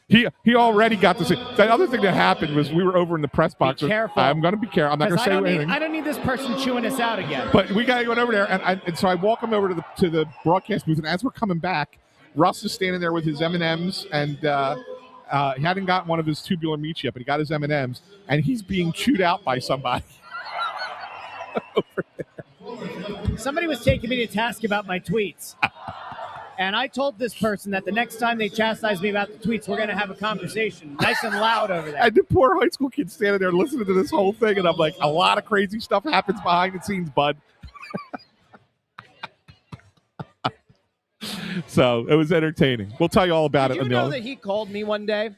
He already got to see. The other thing that happened was we were over in the press box. Be careful. I'm going to be careful. I'm not going to say anything. I don't need this person chewing us out again. But we got to go over there, and so I walk him over to the broadcast booth, and as we're coming back, Russ is standing there with his M&Ms, and he hadn't gotten one of his tubular meats yet, but he got his M&Ms, and he's being chewed out by somebody over there. Somebody was taking me to task about my tweets. And I told this person that the next time they chastise me about the tweets, we're going to have a conversation nice and loud over there. And the poor high school kid standing there listening to this whole thing, and I'm like, a lot of crazy stuff happens behind the scenes, bud. So it was entertaining. We'll tell you all about it. Did you know that he called me one day?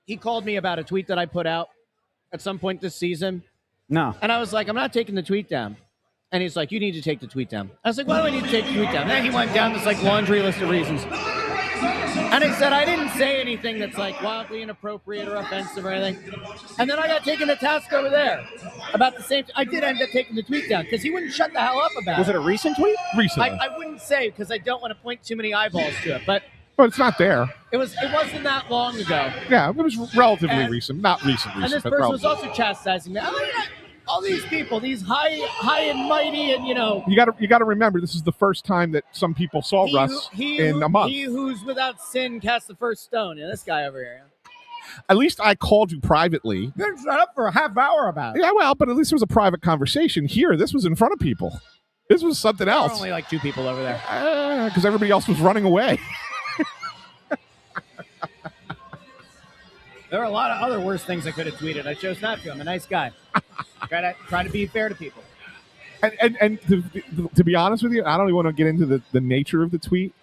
He called me about a tweet that I put out at some point this season. No. And I was like, I'm not taking the tweet down. And he's like, you need to take the tweet down. I was like, why do I need to take the tweet down? And then he went down this laundry list of reasons. And he said, I didn't say anything that's wildly inappropriate or offensive or anything. And then I got taken to task over there about the same. I did end up taking the tweet down because he wouldn't shut the hell up about it. Was it a recent tweet? Recently. I wouldn't say because I don't want to point too many eyeballs to it. But it's not there. It wasn't that long ago. Yeah, it was relatively recent. Not recent. And this person was also chastising me. All these people, these high and mighty, and you got to remember, this is the first time that some people saw Russ in a month. He who's without sin cast the first stone. Yeah, this guy over here. At least I called you privately. You're shut up for a half hour about it. Yeah, well, but at least it was a private conversation. Here, this was in front of people. This was something else. There were only 2 people over there. Because everybody else was running away. There are a lot of other worse things I could have tweeted. I chose not to. I'm a nice guy. Try to be fair to people. And to be honest with you, I don't even want to get into the nature of the tweet.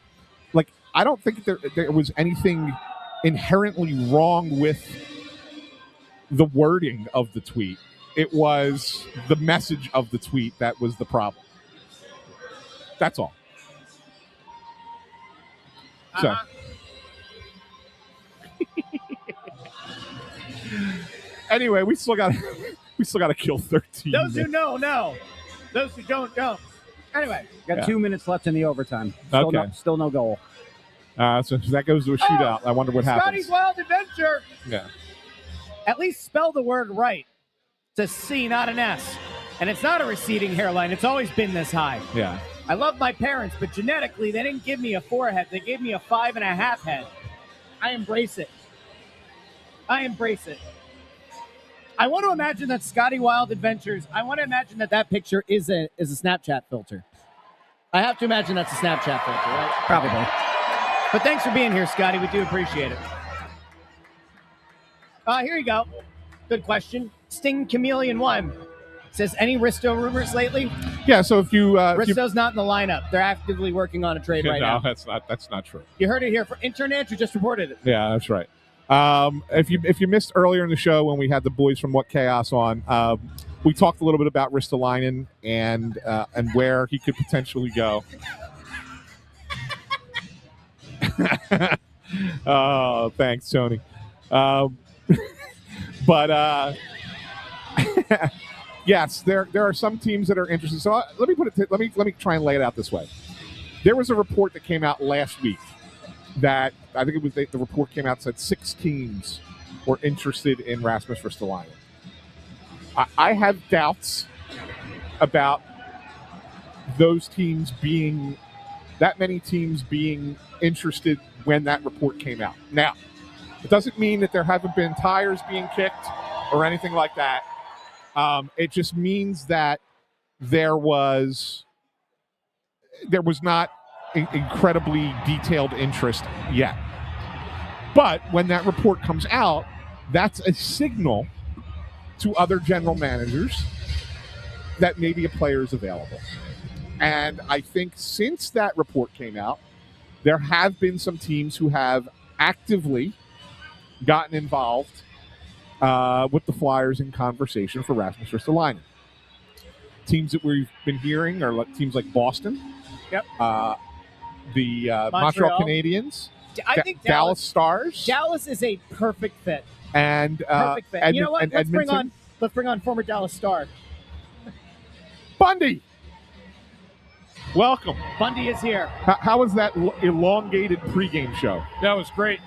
I don't think there was anything inherently wrong with the wording of the tweet. It was the message of the tweet that was the problem. That's all. So. Anyway, we still got to kill 13. Those who know, know. Those who don't. Anyway, got 2 minutes left in the overtime. Still no goal. So that goes to a shootout. I wonder what happens. Scotty's Wild Adventure. Yeah. At least spell the word right. It's a C, not an S. And it's not a receding hairline. It's always been this high. Yeah. I love my parents, but genetically, they didn't give me a 4 head. They gave me a 5.5 head. I embrace it. I embrace it. I want to imagine that Scotty Wild Adventures, I want to imagine that picture is a Snapchat filter. I have to imagine that's a Snapchat filter, right? Probably. But thanks for being here, Scotty. We do appreciate it. Here you go. Good question. Sting Chameleon 1 says, any Risto rumors lately? Yeah, so if you... Risto's not in the lineup. They're actively working on a trade right now. No, that's not true. You heard it here. Intern Andrew just reported it. Yeah, that's right. If you missed earlier in the show when we had the boys from What Chaos on, we talked a little bit about Ristolainen and where he could potentially go. Oh, thanks, Tony. But yes, there are some teams that are interested. So let me try and lay it out this way. There was a report that came out last week that I think it was the report came out and said 6 teams were interested in Rasmus Ristolainen. I have doubts about those teams being that many teams being interested when that report came out. Now, it doesn't mean that there haven't been tires being kicked or anything like that. It just means that there was not incredibly detailed interest yet. But when that report comes out, that's a signal to other general managers that maybe a player is available. And I think since that report came out, there have been some teams who have actively gotten involved with the Flyers in conversation for Rasmus Ristolainen. Teams that we've been hearing are teams like Boston, yep, the Montreal Canadiens, I think Dallas Stars. Dallas is a perfect fit. And perfect fit. And you know what? Let's bring on former Dallas Star. Bundy. Welcome. Bundy is here. How was that elongated pregame show? That was great.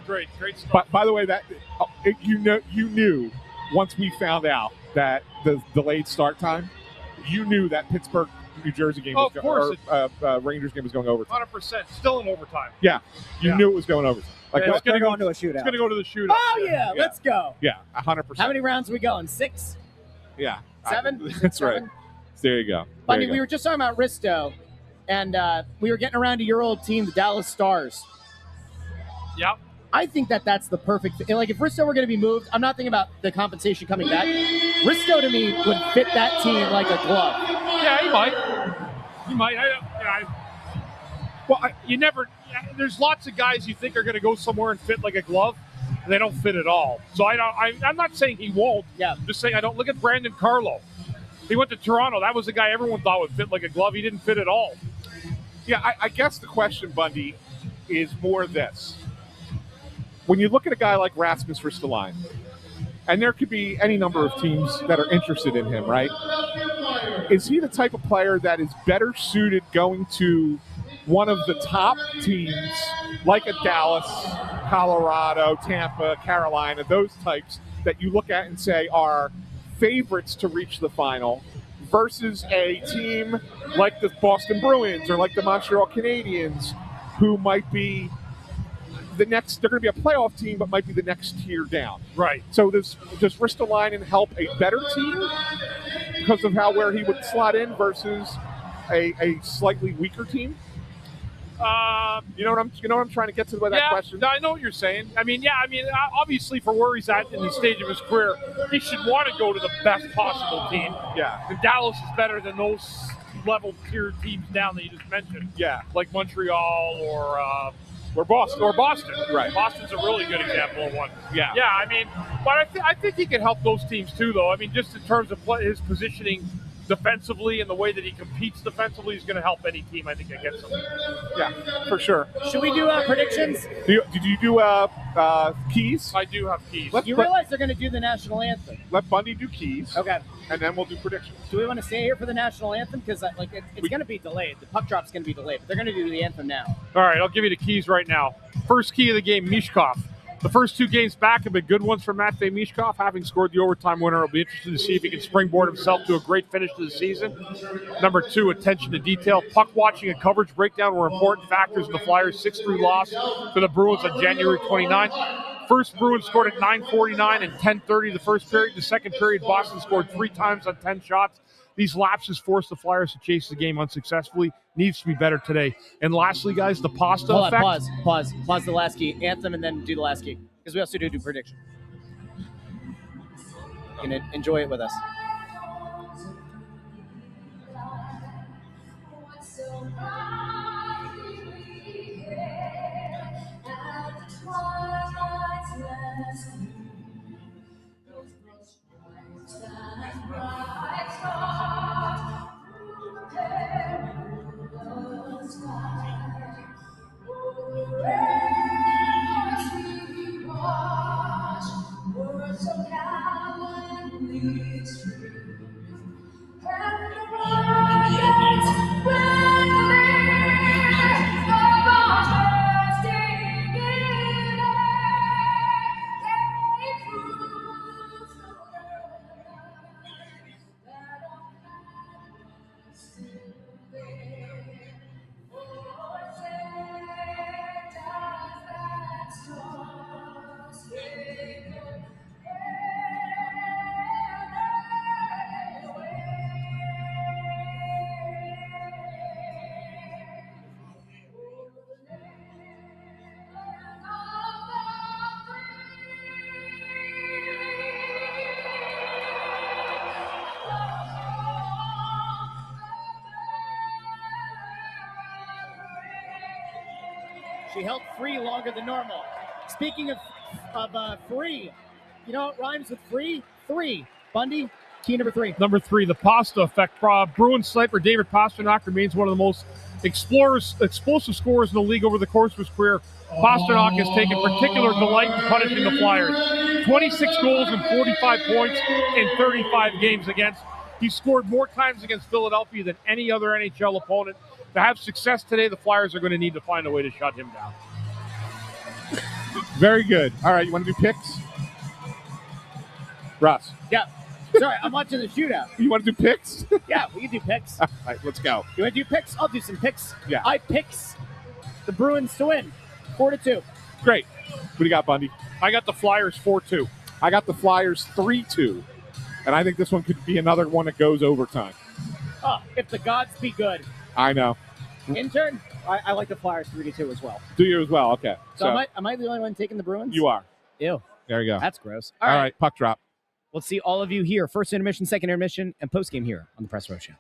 Great stuff. By the way, you knew once we found out that the delayed start time, you knew that Pittsburgh, New Jersey game was Rangers game was going overtime. 100%, still in overtime. Yeah, you knew it was going overtime. Like it's going to go into a shootout. It's going to go to the shootout. Oh yeah, let's go. Yeah, 100%. How many rounds are we going? 6? Yeah, 7. That's right. There you go. Bundy, we were just talking about Risto, and we were getting around to your old team, the Dallas Stars. Yep. I think that's the perfect – like, if Risto were going to be moved, I'm not thinking about the compensation coming back. Risto, to me, would fit that team like a glove. Yeah, he might. You never – there's lots of guys you think are going to go somewhere and fit like a glove, and they don't fit at all. So I'm not saying he won't. Yeah. I'm just saying I don't – look at Brandon Carlo. He went to Toronto. That was the guy everyone thought would fit like a glove. He didn't fit at all. Yeah, I guess the question, Bundy, is more this. When you look at a guy like Rasmus Ristolainen, and there could be any number of teams that are interested in him, right? Is he the type of player that is better suited going to one of the top teams like a Dallas, Colorado, Tampa, Carolina, those types that you look at and say are favorites to reach the final versus a team like the Boston Bruins or like the Montreal Canadiens who might be they're going to be a playoff team, but might be the next tier down. Right. So does Ristolainen help a better team because of where he would slot in versus a slightly weaker team? You know what I'm trying to get to with that question? I know what you're saying. Obviously for where he's at in the stage of his career, he should want to go to the best possible team. Yeah. And Dallas is better than those level tier teams down that you just mentioned. Yeah. Like Montreal or Boston. Right. Boston's a really good example of one. Yeah. Yeah, but I think he can help those teams too, though. Just in terms of his positioning defensively and the way that he competes defensively is going to help any team, I think, that gets him. Yeah, for sure. Should we do predictions? Did you do keys? I do have keys. You realize they're going to do the national anthem. Let Bundy do keys. Okay. And then we'll do predictions. Do we want to stay here for the national anthem? Because it's going to be delayed. The puck drop's going to be delayed, but they're going to do the anthem now. All right, I'll give you the keys right now. First key of the game, Mishkov. The first 2 games back have been good ones for Matvei Mishkov. Having scored the overtime winner, it'll be interesting to see if he can springboard himself to a great finish to the season. Number 2, attention to detail. Puck watching and coverage breakdown were important factors in the Flyers' 6-3 loss to the Bruins on January 29th. First, Bruins scored at 9:49 and 10:30 the first period. The second period, Boston scored 3 times on 10 shots. These lapses forced the Flyers to chase the game unsuccessfully. Needs to be better today. And lastly, guys, the Pasta Hold effect. on, pause the last key. Anthem and then do the last key. Because we also do prediction. You can enjoy it with us. She held free longer than normal. Speaking of free, you know what rhymes with free? 3. Bundy, key number 3. Number 3, the Pasta effect. Bruins sniper David Pastrnak remains one of the most explosive scorers in the league over the course of his career. Pastrnak has taken particular delight in punishing the Flyers. 26 goals and 45 points in 35 games against. He scored more times against Philadelphia than any other NHL opponent. To have success today, the Flyers are going to need to find a way to shut him down. Very good. All right, you want to do picks? Russ. Yeah. Sorry, I'm watching the shootout. You want to do picks? Yeah, we can do picks. All right, let's go. You want to do picks? I'll do some picks. Yeah. I picks the Bruins to win 4-2. Great. What do you got, Bundy? I got the Flyers 4-2. I got the Flyers 3-2. And I think this one could be another one that goes overtime. Oh, if the gods be good. I know. Intern? I like the Flyers 3-2 as well. Do you as well? Okay. So am I the only one taking the Bruins? You are. Ew. There you go. That's gross. All right, puck drop. We'll see all of you here. First intermission, second intermission, and postgame here on the Press Row Show.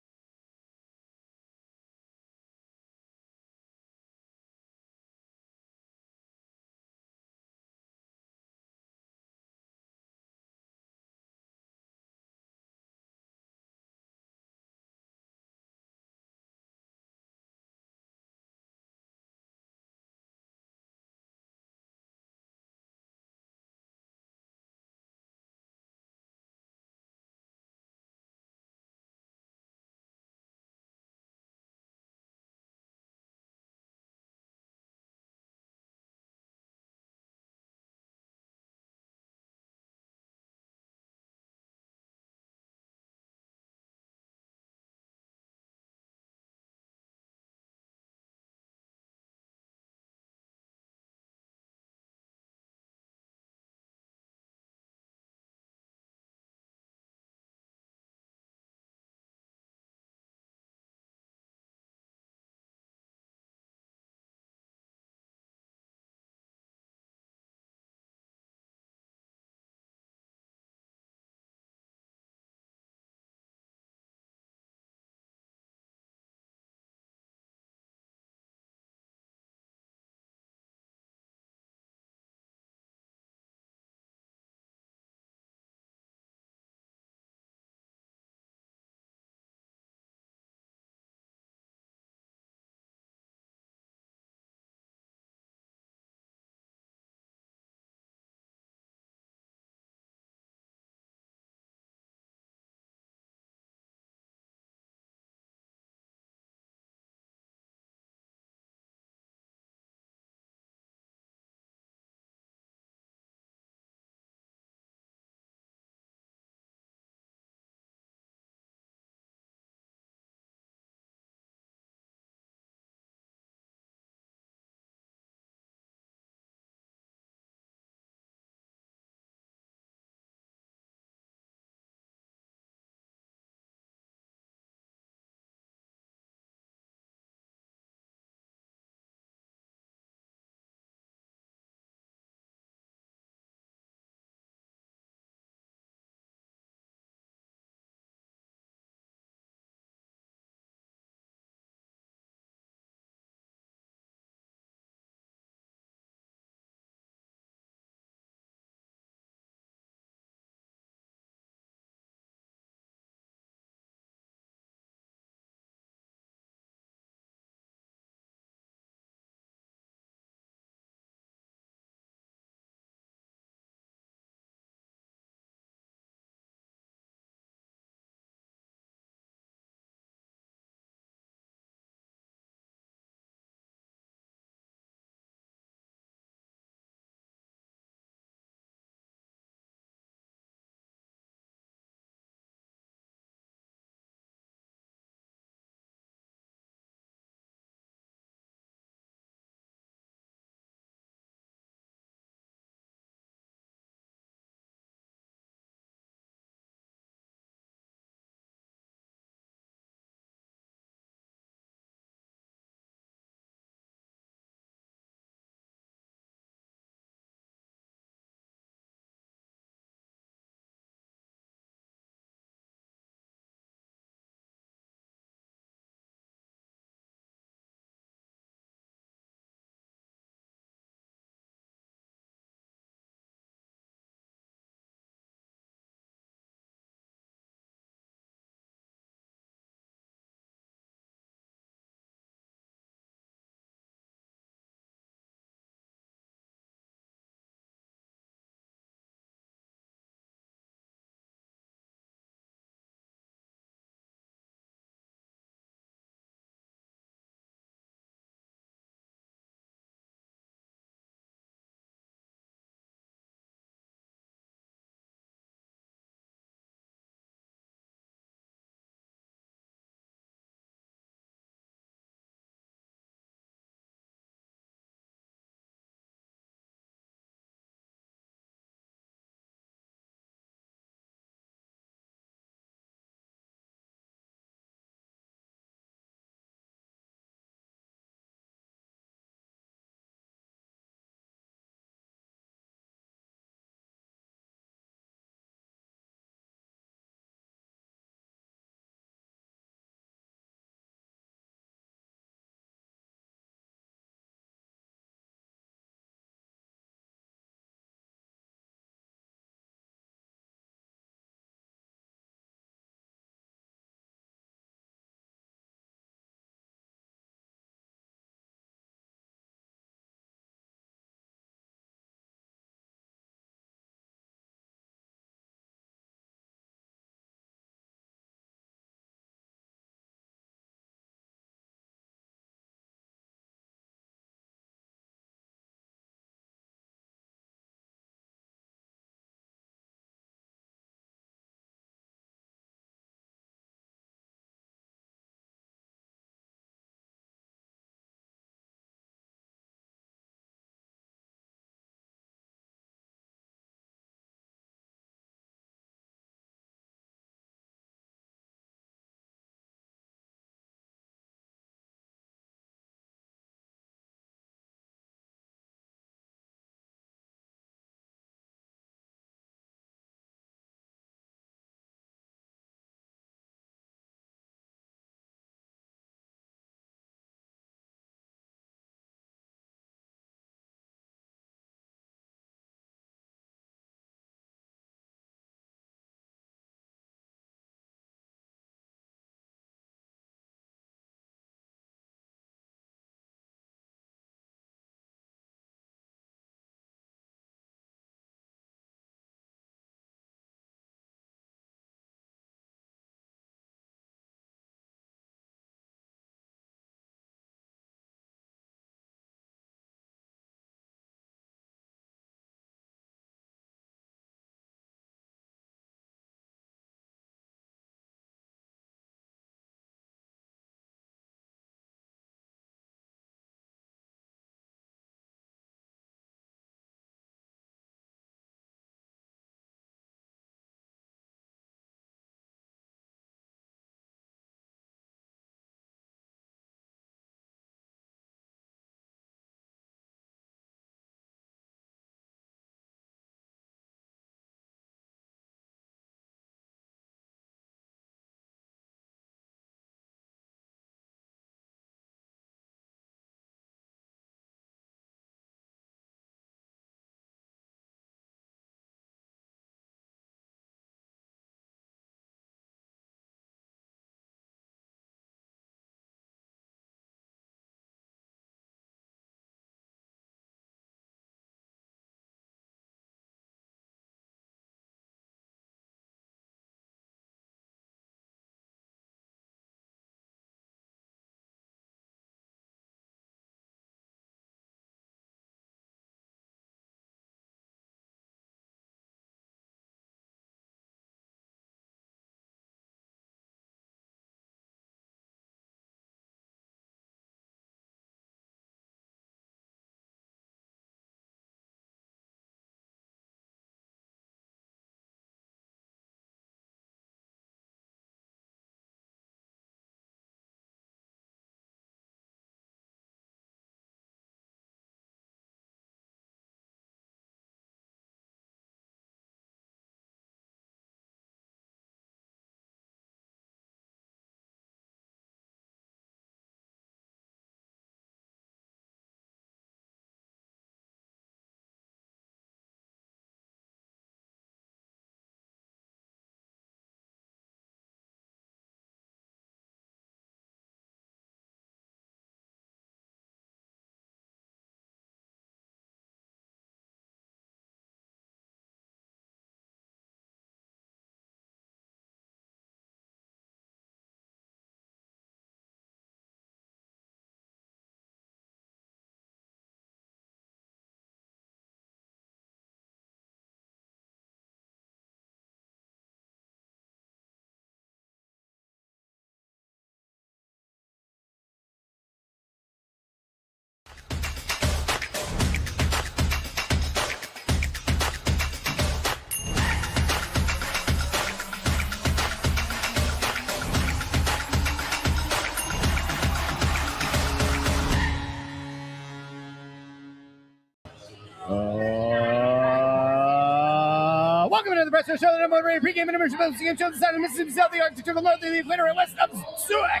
Nebraska, Charlotte, Monterey, pregame intermission, Postgame show the side of Mississippi South, the Arctic Circle, North, the Equator, and West of Suec.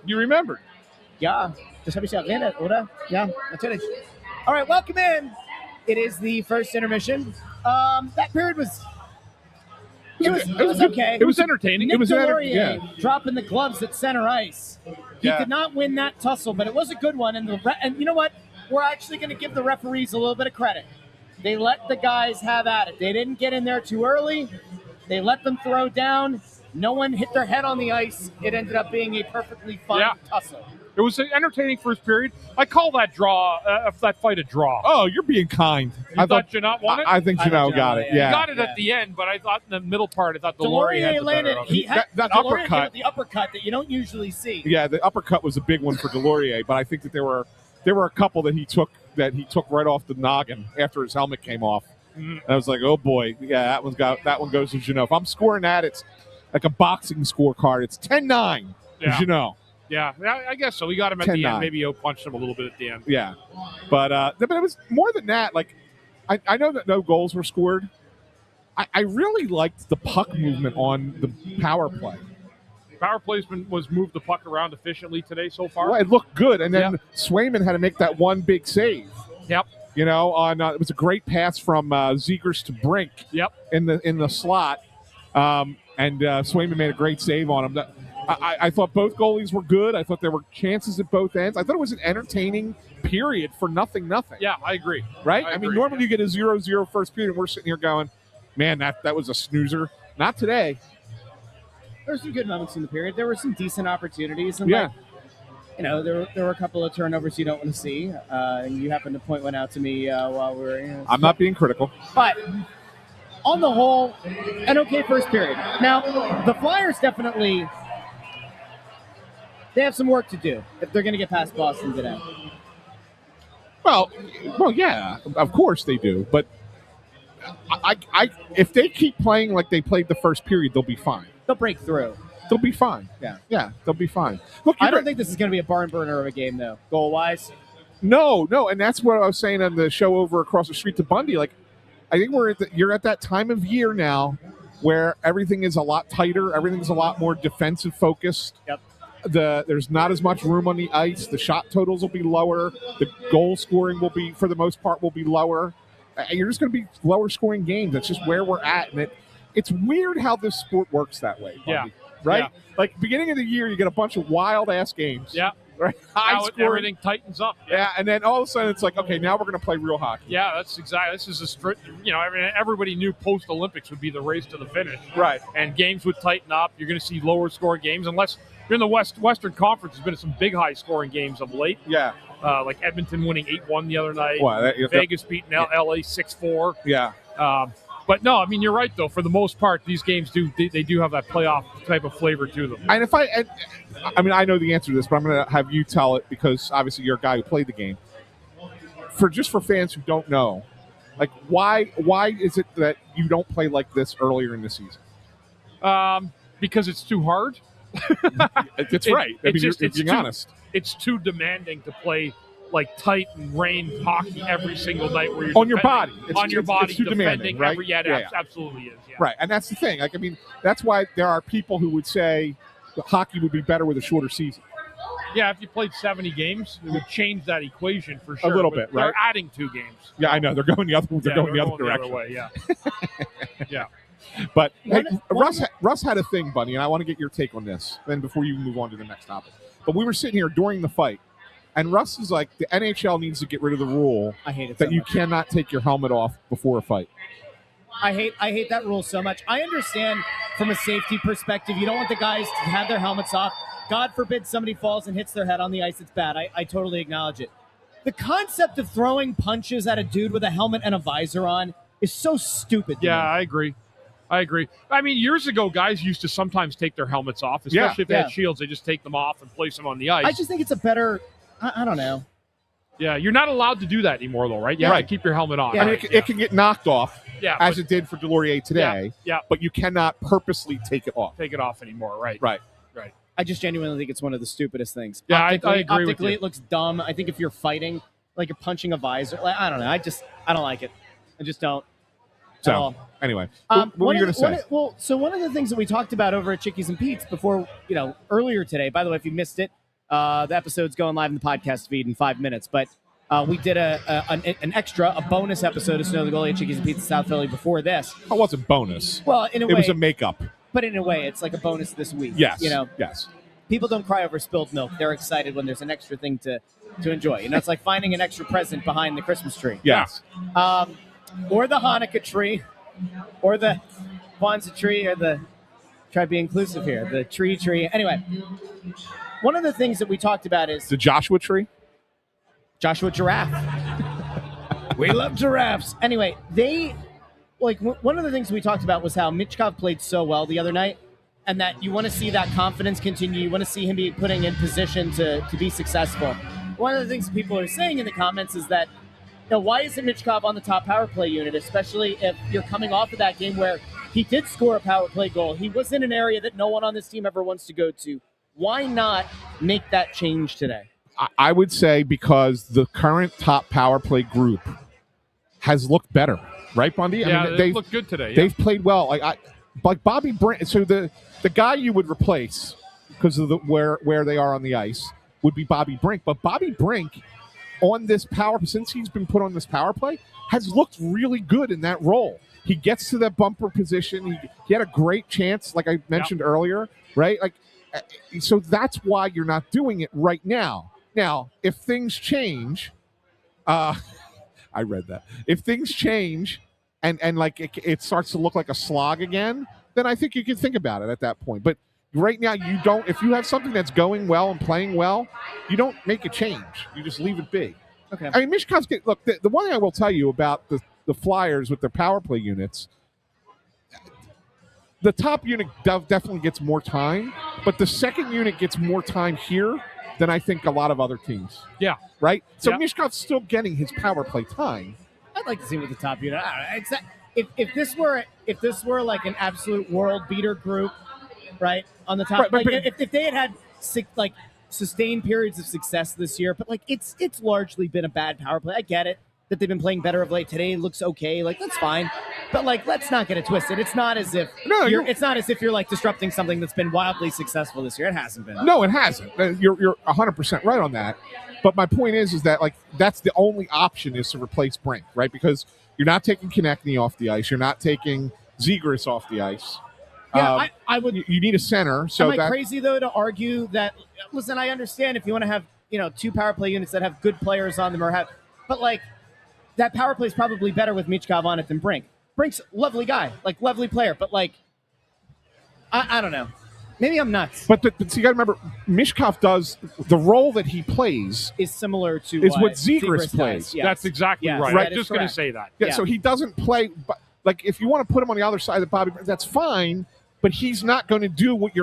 You remembered. Ja, das habe ich erwähnt, oder? Ja, natürlich. All right, welcome in. It is the first intermission. That period was... It was okay. It was entertaining. Nick It was Delorier dropping the gloves at center ice. He Yeah. did not win that tussle, but it was a good one. And you know what? We're actually going to give the referees a little bit of credit. They let the guys have at it. They didn't get in there too early. They let them throw down. No one hit their head on the ice. It ended up being a perfectly fine tussle. It was an entertaining first period. I call that that fight a draw. Oh, you're being kind. I thought Janot won it? I think Janot got it. Yeah. He got it at the end, but I thought in the middle part, I thought Delorier had the landed. better of it. He had That Delorier uppercut. gave it the uppercut that you don't usually see. Yeah, the uppercut was a big one for Delorier, but I think that there were a couple that he took right off the noggin after his helmet came off. Mm-hmm. And I was like, oh boy, yeah, that one goes to Janot. If I'm scoring that, it's like a boxing scorecard. It's 10-9 to Yeah. Janot. Yeah, I guess so. We got him at the 10-9. end. Maybe O punched him a little bit at the end. Yeah, but it was more than that. Like, I know that no goals were scored. I really liked the puck movement on the power play. Power placement was moved the puck around efficiently today so far. Well, it looked good, and then Swayman had to make that one big save. Yep. You know, it was a great pass from Zegers to Brink. Yep. In the slot, and Swayman made a great save on him. I thought both goalies were good. I thought there were chances at both ends. I thought it was an entertaining period for nothing. Yeah, I agree. Right? I I mean, agree. normally you get a 0-0 first period, and we're sitting here going, man, that was a snoozer. Not today. There were some good moments in the period. There were some decent opportunities. And Yeah. there were a couple of turnovers you don't want to see. You happened to point one out to me while we were. I'm not being critical. But on the whole, an okay first period. Now, the Flyers definitely, they have some work to do if they're going to get past Boston today. Well, yeah, of course they do. But I if they keep playing like they played the first period, they'll be fine. They'll break through. They'll be fine. Yeah, they'll be fine. Look, I don't think this is going to be a barn burner of a game, though, goal-wise. No, and that's what I was saying on the show over across the street to Bundy. Like, I think you're at that time of year now where everything is a lot tighter, everything's a lot more defensive focused. Yep. There's not as much room on the ice. The shot totals will be lower. The goal scoring will be, for the most part, will be lower. And you're just going to be lower scoring games. That's just where we're at, and it's weird how this sport works that way. Bundy, Yeah. Right. Yeah. Like beginning of the year, you get a bunch of wild ass games. Yeah. Right. Now High scoring. everything tightens up. Yeah, and then all of a sudden it's like, okay, now we're going to play real hockey. Yeah, that's exactly. This is a strict. Everybody knew post Olympics would be the race to the finish. Right. And games would tighten up. You're going to see lower scoring games unless you're in the Western Conference. There's been some big high scoring games of late. Yeah. Like Edmonton winning 8-1 the other night. Well, Vegas beating LA 6-4. Yeah. But no, I mean you're right though. For the most part, these games they do have that playoff type of flavor to them. And I know the answer to this, but I'm going to have you tell it because obviously you're a guy who played the game. For fans who don't know, like why is it that you don't play like this earlier in the season? Because it's too hard. That's right. I mean, you're being honest. It's too demanding to play like tight and rain hockey every single night where you're On your body. It's too demanding, right? Yeah. Absolutely is. Yeah. Right, and that's the thing. Like, I mean, that's why there are people who would say that hockey would be better with a shorter season. Yeah, if you played 70 games, it would change that equation for sure. A little but bit, right? They're adding 2 games. Yeah, I know. They're going the other. They're going the other direction. The other way, yeah. Yeah. But Russ had a thing, Bunny, and I want to get your take on this. Then before you move on to the next topic, but we were sitting here during the fight, and Russ is like, the NHL needs to get rid of the rule I hate it that so you much. cannot take your helmet off before a fight. I hate that rule so much. I understand from a safety perspective, you don't want the guys to have their helmets off. God forbid somebody falls and hits their head on the ice. It's bad. I totally acknowledge it. The concept of throwing punches at a dude with a helmet and a visor on is so stupid. to Yeah, me. I agree. I mean, years ago, guys used to sometimes take their helmets off, especially if they had shields. They just take them off and place them on the ice. I just think it's a better. I don't know. Yeah, you're not allowed to do that anymore, though, right? You have to keep your helmet on. Yeah. I mean, it can get knocked off, as but- it did for Delorier today. Yeah. But you cannot purposely take it off. Take it off anymore, right? Right. I just genuinely think it's one of the stupidest things. Yeah, I agree with Optically, you. it looks dumb. I think if you're fighting, like you're punching a visor, like, I don't know. I don't like it. I just don't. at all. Anyway, what were you going to say? So one of the things that we talked about over at Chickies and Pete's before, earlier today, by the way, if you missed it, the episode's going live in the podcast feed in 5 minutes, but we did a bonus episode of Snow the Goalie at Chickies and Pete's in South Philly before this. It wasn't bonus. Well, in a way. It was a makeup. But in a way, it's like a bonus this week. Yes. Yes. People don't cry over spilled milk. They're excited when there's an extra thing to enjoy. It's like finding an extra present behind the Christmas tree. Yes. Or the Hanukkah tree, or the Kwanzaa tree, or try to be inclusive here, the tree. Anyway, one of the things that we talked about is the Joshua tree. Joshua giraffe. We love giraffes. Anyway, one of the things we talked about was how Michkov played so well the other night, and that you want to see that confidence continue. You want to see him be putting in position to be successful. One of the things people are saying in the comments is that, why isn't Michkov on the top power play unit, especially if you're coming off of that game where he did score a power play goal. He was in an area that no one on this team ever wants to go to. Why not make that change today? I would say because the current top power play group has looked better, right, Bundy? Yeah, I mean, they've looked good today. Yeah. They've played well. Like Bobby Brink. So the guy you would replace because of where they are on the ice would be Bobby Brink. But Bobby Brink on this since he's been put on this power play, has looked really good in that role. He gets to that bumper position. He had a great chance, like I mentioned earlier, right? So that's why you're not doing it right now. Now, if things change, I read that. If things change and it starts to look like a slog again, then I think you can think about it at that point. But right now, you don't. If you have something that's going well and playing well, you don't make a change. You just leave it be. Okay. I mean, Mishkov's look. The one thing I will tell you about the Flyers with their power play units, the top unit definitely gets more time, but the second unit gets more time here than I think a lot of other teams. Yeah. Right. So Mishkov's still getting his power play time. I'd like to see with the top unit. I don't know. If this were like an absolute world beater group. Right on the top, right, if they had sustained periods of success this year, but it's largely been a bad power play. I get it that they've been playing better of late. Today looks okay, that's fine, but let's not get it twisted. It's not as if it's not as if you're disrupting something that's been wildly successful this year. It hasn't been. No, it hasn't. You're 100% right on that. But my point is that that's the only option is to replace Brink, right? Because you're not taking Konechny off the ice, you're not taking Zegras off the ice. Yeah, I would. You need a center. So am I crazy though to argue that? Listen, I understand if you want to have two power play units that have good players on them but that power play is probably better with Michkov on it than Brink. Brink's a lovely guy, lovely player, but I don't know. Maybe I'm nuts. But you got to remember, Michkov does the role that he plays is similar to what Zegras plays. Yes. That's exactly right. I'm just going to say that. Yeah, so he doesn't play. If you want to put him on the other side of Bobby, that's fine. But he's not going to do what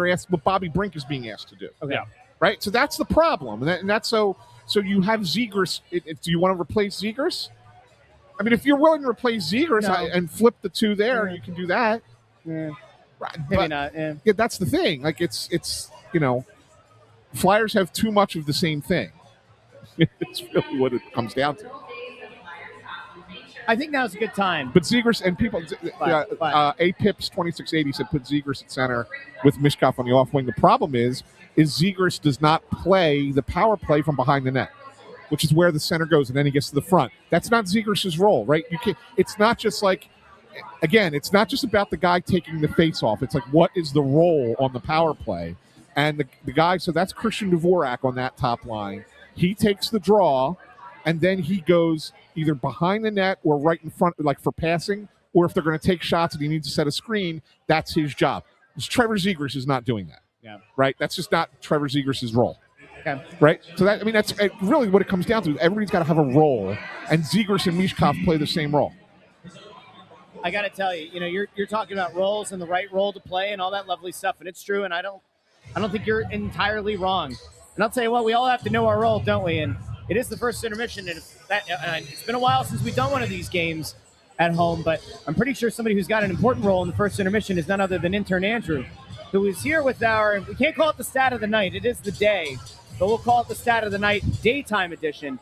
Bobby Brink is being asked to do. Okay. Yeah. Right? So that's the problem. And that's so you have Zegras. Do you want to replace Zegras? I mean, if you're willing to replace Zegras and flip the two there, you can do that. Yeah. Right. Maybe not. Yeah. Yeah, that's the thing. It's Flyers have too much of the same thing. It's really what it comes down to. I think now's a good time. But Zegras and people, A-Pips 2680 said put Zegras at center with Michkov on the off wing. The problem is Zegras does not play the power play from behind the net, which is where the center goes, and then he gets to the front. That's not Zegras' role, right? It's not just it's not just about the guy taking the face off. It's what is the role on the power play? And the guy, so that's Christian Dvorak on that top line. He takes the draw, and then he goes either behind the net or right in front, for passing, or if they're going to take shots and he needs to set a screen, that's his job. Trevor Zegras is not doing that. Yeah. Right? That's just not Trevor Zegras' role. Okay. Right? So that's really what it comes down to. Everybody's got to have a role, and Zegras and Michkov play the same role. I got to tell you, you're talking about roles and the right role to play and all that lovely stuff, and it's true, and I don't think you're entirely wrong. And I'll tell you what, we all have to know our role, don't we? And it is the first intermission, and it's been a while since we've done one of these games at home, but I'm pretty sure somebody who's got an important role in the first intermission is none other than intern Andrew, who is here with we can't call it the stat of the night, it is the day, but we'll call it the stat of the night daytime edition.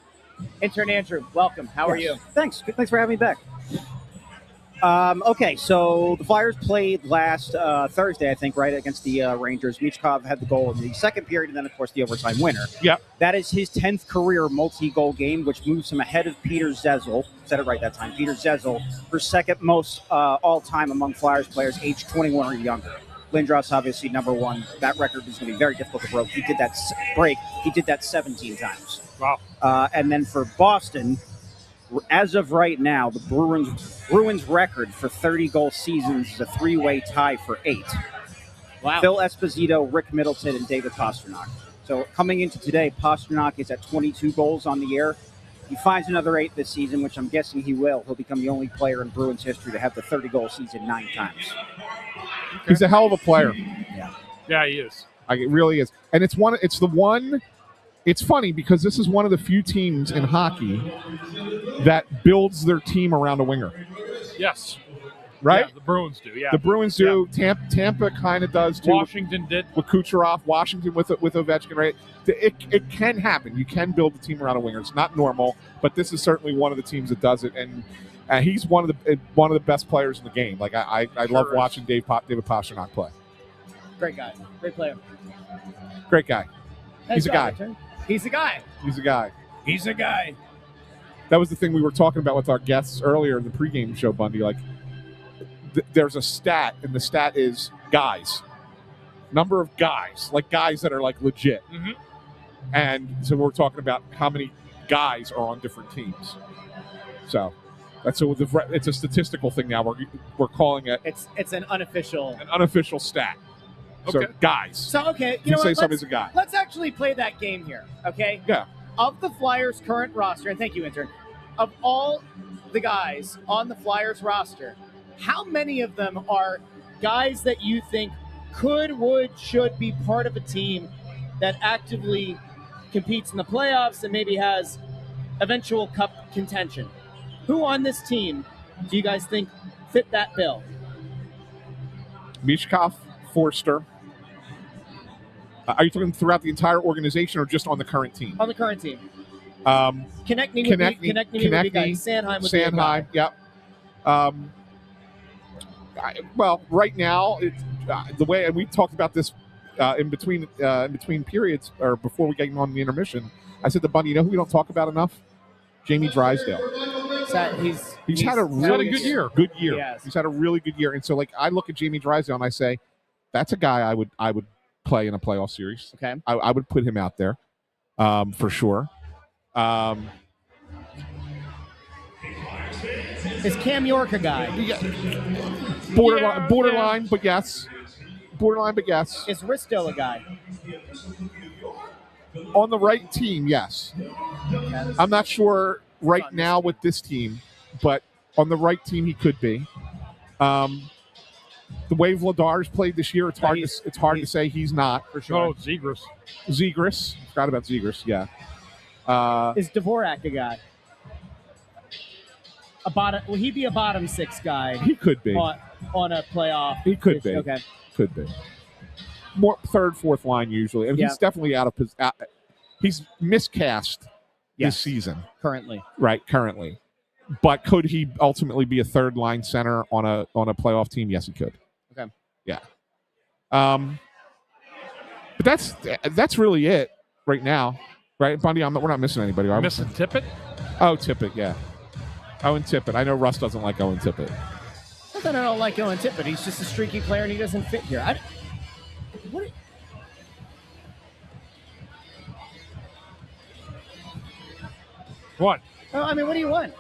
Intern Andrew, welcome. How are you? Thanks for having me back. Okay, so the Flyers played last Thursday, I think, right, against the Rangers. Michkov had the goal in the second period, and then, of course, the overtime winner. Yep. That is his 10th career multi-goal game, which moves him ahead of Peter Zezel. Said it right that time. Peter Zezel, for second most all-time among Flyers players aged 21 or younger. Lindros, obviously, number one. That record is going to be very difficult to break. He did that 17 times. Wow. And then for Boston, as of right now, the Bruins record for 30-goal seasons is a three-way tie for 8. Wow. Phil Esposito, Rick Middleton, and David Pastrnak. So coming into today, Pastrnak is at 22 goals on the year. He finds another 8 this season, which I'm guessing he will. He'll become the only player in Bruins history to have the 30-goal season 9 times. He's a hell of a player. Yeah, he is. It really is. And it's the one. It's funny because this is one of the few teams in hockey that builds their team around a winger. Yes. Right? Yeah, the Bruins do, yeah. The Bruins do. Yeah. Tampa kind of does, too. Washington did. With Kucherov. Washington with Ovechkin, right? It can happen. You can build a team around a winger. It's not normal, but this is certainly one of the teams that does it. And he's one of the best players in the game. Like, I love watching David Pastrnak play. Great guy. Great player. Great guy. He's a guy. He's a guy. He's a guy. He's a guy. That was the thing we were talking about with our guests earlier in the pregame show, Bundy. Like, there's a stat, and the stat is guys. Number of guys. Like, guys that are, like, legit. Mm-hmm. And so we're talking about how many guys are on different teams. So it's a statistical thing now. We're calling it. It's an unofficial stat. Okay. So guys. So okay, you know say somebody's a guy. Let's actually play that game here. Okay. Yeah. Of the Flyers' current roster, and thank you, intern. Of all the guys on the Flyers roster, how many of them are guys that you think should be part of a team that actively competes in the playoffs and maybe has eventual cup contention? Who on this team do you guys think fit that bill? Michkov, Forster. Are you talking throughout the entire organization or just on the current team? On the current team. Konechny would be a guy. Sanheim would be a guy. Yep. Well, right now, the way, and we talked about this in between periods or before we get on the intermission. I said to Bundy, you know who we don't talk about enough? Jamie Drysdale. He's had a really good year. Good year. Yes. He's had a really good year, and so like I look at Jamie Drysdale and I say, that's a guy I would play in a playoff series. Okay. I would put him out there for sure. Is Cam York a guy? Borderline, but yes. Borderline, but yes. Is Risto a guy? On the right team, yes. I'm not sure right now with this team, but on the right team he could be. The way Vladar's played this year, it's hard to say he's not for sure. Oh, Zegras. Forgot about Zegras. Yeah. Is Dvorak a guy? Will he be a bottom 6 guy? He could be on a playoff. He could be. Okay. Could be. More third, fourth line usually. And he's definitely out of he's miscast this season. Currently. Right, currently. But could he ultimately be a third line center on a playoff team? Yes, he could. Okay. Yeah. But that's really it right now. Right, Bundy? We're not missing anybody, are we? Missing Tippett? Oh, Tippett, yeah. Owen Tippett. I know Russ doesn't like Owen Tippett. Not that I don't like Owen Tippett. He's just a streaky player and he doesn't fit here. What? I mean, what do you want?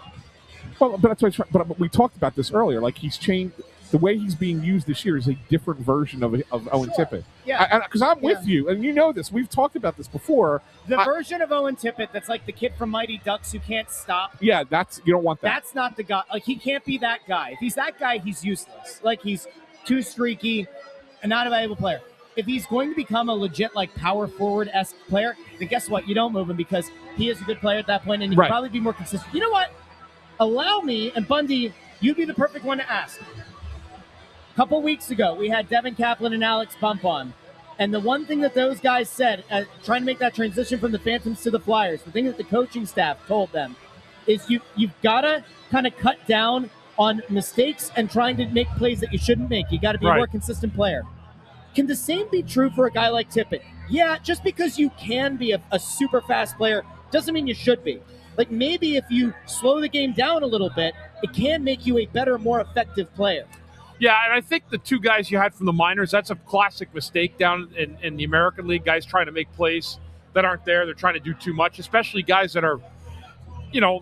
Well, but that's what but we talked about this earlier. Like he's changed. The way he's being used this year is a different version of Owen Tippett. Yeah. Because I'm with you, and you know this. We've talked about this before. The version of Owen Tippett that's like the kid from Mighty Ducks who can't stop. Yeah, you don't want that. That's not the guy. Like, he can't be that guy. If he's that guy, he's useless. Like, he's too streaky and not a valuable player. If he's going to become a legit, like, power forward-esque player, then guess what? You don't move him because he is a good player at that point, and he can probably be more consistent. You know what? Allow me, and Bundy, you'd be the perfect one to ask. A couple weeks ago, we had Devin Kaplan and Alex Bump on. And the one thing that those guys said, trying to make that transition from the Phantoms to the Flyers, the thing that the coaching staff told them is you've got to kind of cut down on mistakes and trying to make plays that you shouldn't make. You got to be a Right. more consistent player. Can the same be true for a guy like Tippett? Yeah, just because you can be a super fast player doesn't mean you should be. Like, maybe if you slow the game down a little bit, it can make you a better, more effective player. Yeah, and I think the two guys you had from the minors, that's a classic mistake down in the American League. Guys trying to make plays that aren't there. They're trying to do too much, especially guys that are,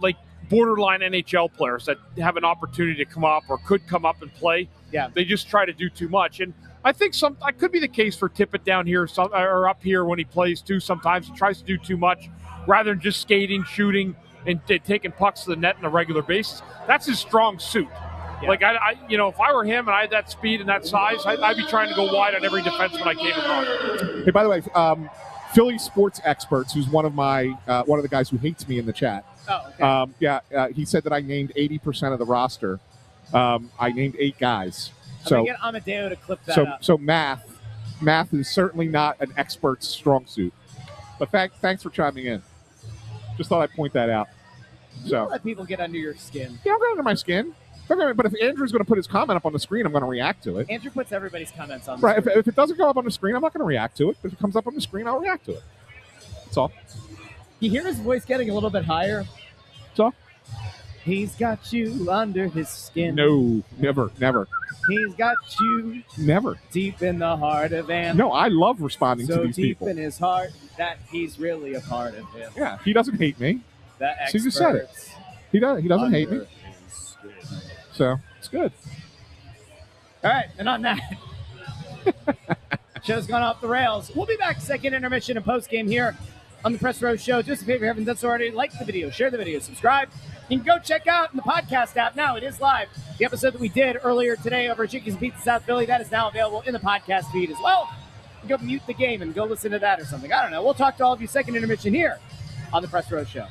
like borderline NHL players that have an opportunity to come up or could come up and play. Yeah. They just try to do too much. And I think that could be the case for Tippett down here or up here when he plays too. Sometimes he tries to do too much rather than just skating, shooting, and taking pucks to the net on a regular basis. That's his strong suit. Yeah. Like, if I were him and I had that speed and that size, I'd be trying to go wide on every defenseman I came across. Hey, by the way, Philly Sports Experts, who's one of the guys who hates me in the chat. Oh, okay. He said that I named 80% of the roster. I named 8 guys. So I'm going to get Amadeo to clip that up. So math is certainly not an expert's strong suit. But thanks for chiming in. Just thought I'd point that out. Don't let people get under your skin. Yeah, I'm going under my skin. But if Andrew's going to put his comment up on the screen, I'm going to react to it. Andrew puts everybody's comments on the right. screen. If it doesn't go up on the screen, I'm not going to react to it. If it comes up on the screen, I'll react to it. That's all. You hear his voice getting a little bit higher? That's all. He's got you under his skin. No, never. He's got you never deep in the heart of him. No, I love responding to these deep people. in his heart that he's really a part of him. Yeah, he doesn't hate me. The He just said it. He doesn't hate me. So it's good. All right, and on that, show's gone off the rails. We'll be back second intermission and postgame here on the Press Row Show. Do us a favor, if you haven't done so already, like the video, share the video, subscribe. You can go check out in the podcast app now. It is live. The episode that we did earlier today over at Chickies and Pizza South Philly, that is now available in the podcast feed as well. You can go mute the game and go listen to that or something. I don't know. We'll talk to all of you second intermission here on the Press Row Show.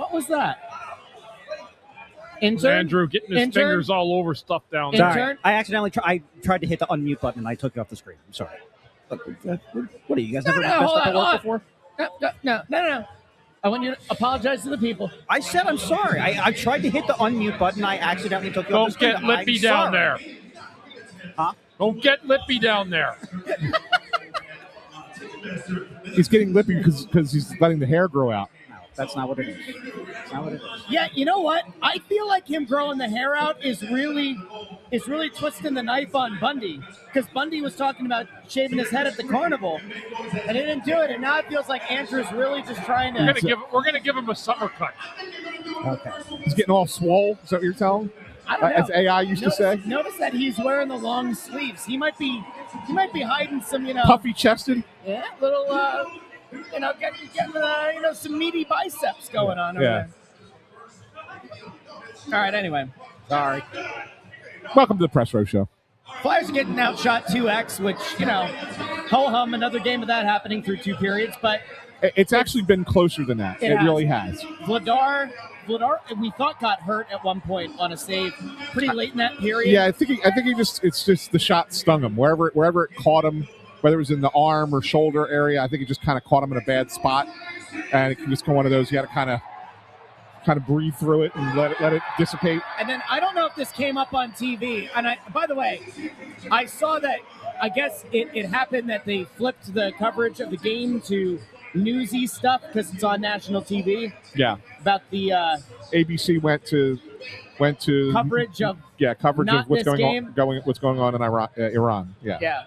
What was that? Intern? Andrew getting his Intern? fingers all over stuff down Intern? there. Sorry, I accidentally tried to hit the unmute button and I took it off the screen. I'm sorry. What are you guys never messed hold up on, at hold on. work before? No. I want you to apologize to the people. I said I'm sorry. I tried to hit the unmute button. I accidentally took it off the Don't screen. get lippy I'm down sorry. there. Huh? Don't get lippy down there. He's getting lippy because he's letting the hair grow out. No, that's not what it is. That's not what it is. Yeah, you know what? I feel like him growing the hair out is really twisting the knife on Bundy, because Bundy was talking about shaving his head at the carnival, and he didn't do it, and now it feels like Andrew's really just trying to. We're gonna give him a summer cut. Okay. He's getting all swole. Is that what you're telling? I don't know. As AI used to say. Notice that he's wearing the long sleeves. He might be hiding some, Puffy chested. yeah, little, getting some meaty biceps going on over there. All right, anyway. Sorry. Welcome to the Press Row Show. Flyers are getting outshot 2x, which, ho-hum, another game of that happening through 2 periods. But It's actually been closer than that. It really has. Vladar, we thought got hurt at one point on a save pretty late in that period. Yeah, I think it's just the shot stung him. Wherever it caught him, whether it was in the arm or shoulder area, I think it just kind of caught him in a bad spot. And it can just go one of those. You got to kind of breathe through it and let it dissipate. And then I don't know if this came up on TV. And by the way, I saw that. I guess it happened that they flipped the coverage of the game to newsy stuff because it's on national TV. Yeah. About the ABC went to coverage of coverage not of what's this going on in Iran. Yeah. Yeah.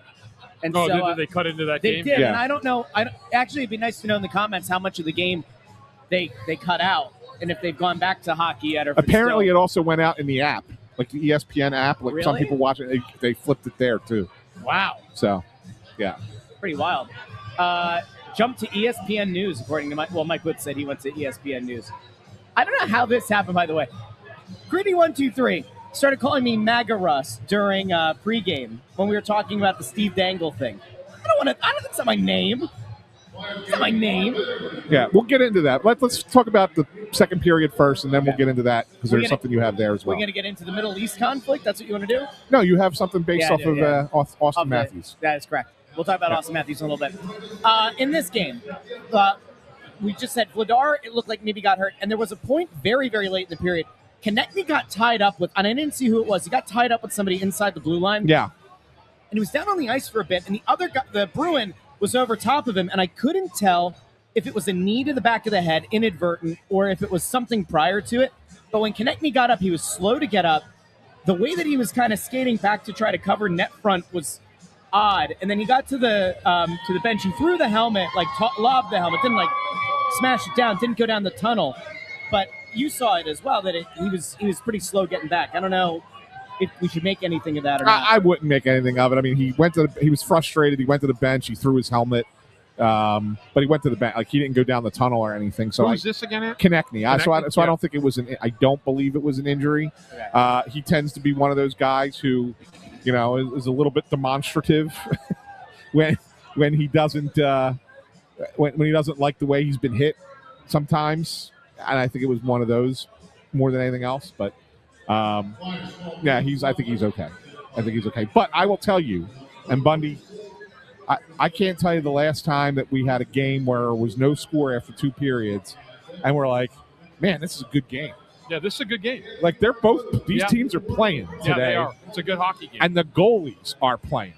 And Oh, so did they cut into that they game? did, Yeah. and I don't know. Actually, it'd be nice to know in the comments how much of the game they cut out, and if they've gone back to hockey yet. Or if Apparently, it's it also went out in the app, like the ESPN app. Like some Really? people watch it, they flipped it there too. still, wow, So, yeah. pretty wild. Jump to ESPN News, according to Mike Wood said he went to ESPN News. I don't know how this happened, by the way. Gritty123 started calling me MAGA Russ during pregame when we were talking about the Steve Dangle thing. I don't think it's not my name. It's not my name. Yeah, we'll get into that. Let's talk about the second period first, and then we'll get into that because there's something you have there as well. We're going to get into the Middle East conflict. That's what you want to do? No, you have something based Yeah, I off do, of yeah. Austin Matthews. That is correct. We'll talk about Austin Matthews in a little bit. In this game, we just said Vladar, it looked like maybe got hurt. And there was a point very, very late in the period. Konechny got tied up with, and I didn't see who it was. He got tied up with somebody inside the blue line. Yeah. And he was down on the ice for a bit. And the other guy, the Bruin, was over top of him. And I couldn't tell if it was a knee to the back of the head, inadvertent, or if it was something prior to it. But when Konechny got up, he was slow to get up. The way that he was kind of skating back to try to cover net front was odd. And then he got to the bench. He threw the helmet, lobbed the helmet, didn't smash it down, didn't go down the tunnel. But you saw it as well that he was pretty slow getting back. I don't know if we should make anything of that or not. I wouldn't make anything of it. I mean, he was frustrated. He went to the bench. He threw his helmet. But he went to the bench. He didn't go down the tunnel or anything. So Who's this again? Konechny. Konechny, I don't think it was I don't believe it was an injury. Okay. He tends to be one of those guys who, is a little bit demonstrative when he doesn't when he doesn't like the way he's been hit sometimes. And I think it was one of those more than anything else. But I think he's okay. But I will tell you, and Bundy, I can't tell you the last time that we had a game where there was no score after 2 periods, and we're like, man, this is a good game. Yeah, this is a good game. These teams are playing today. Yeah, they are. It's a good hockey game. And the goalies are playing.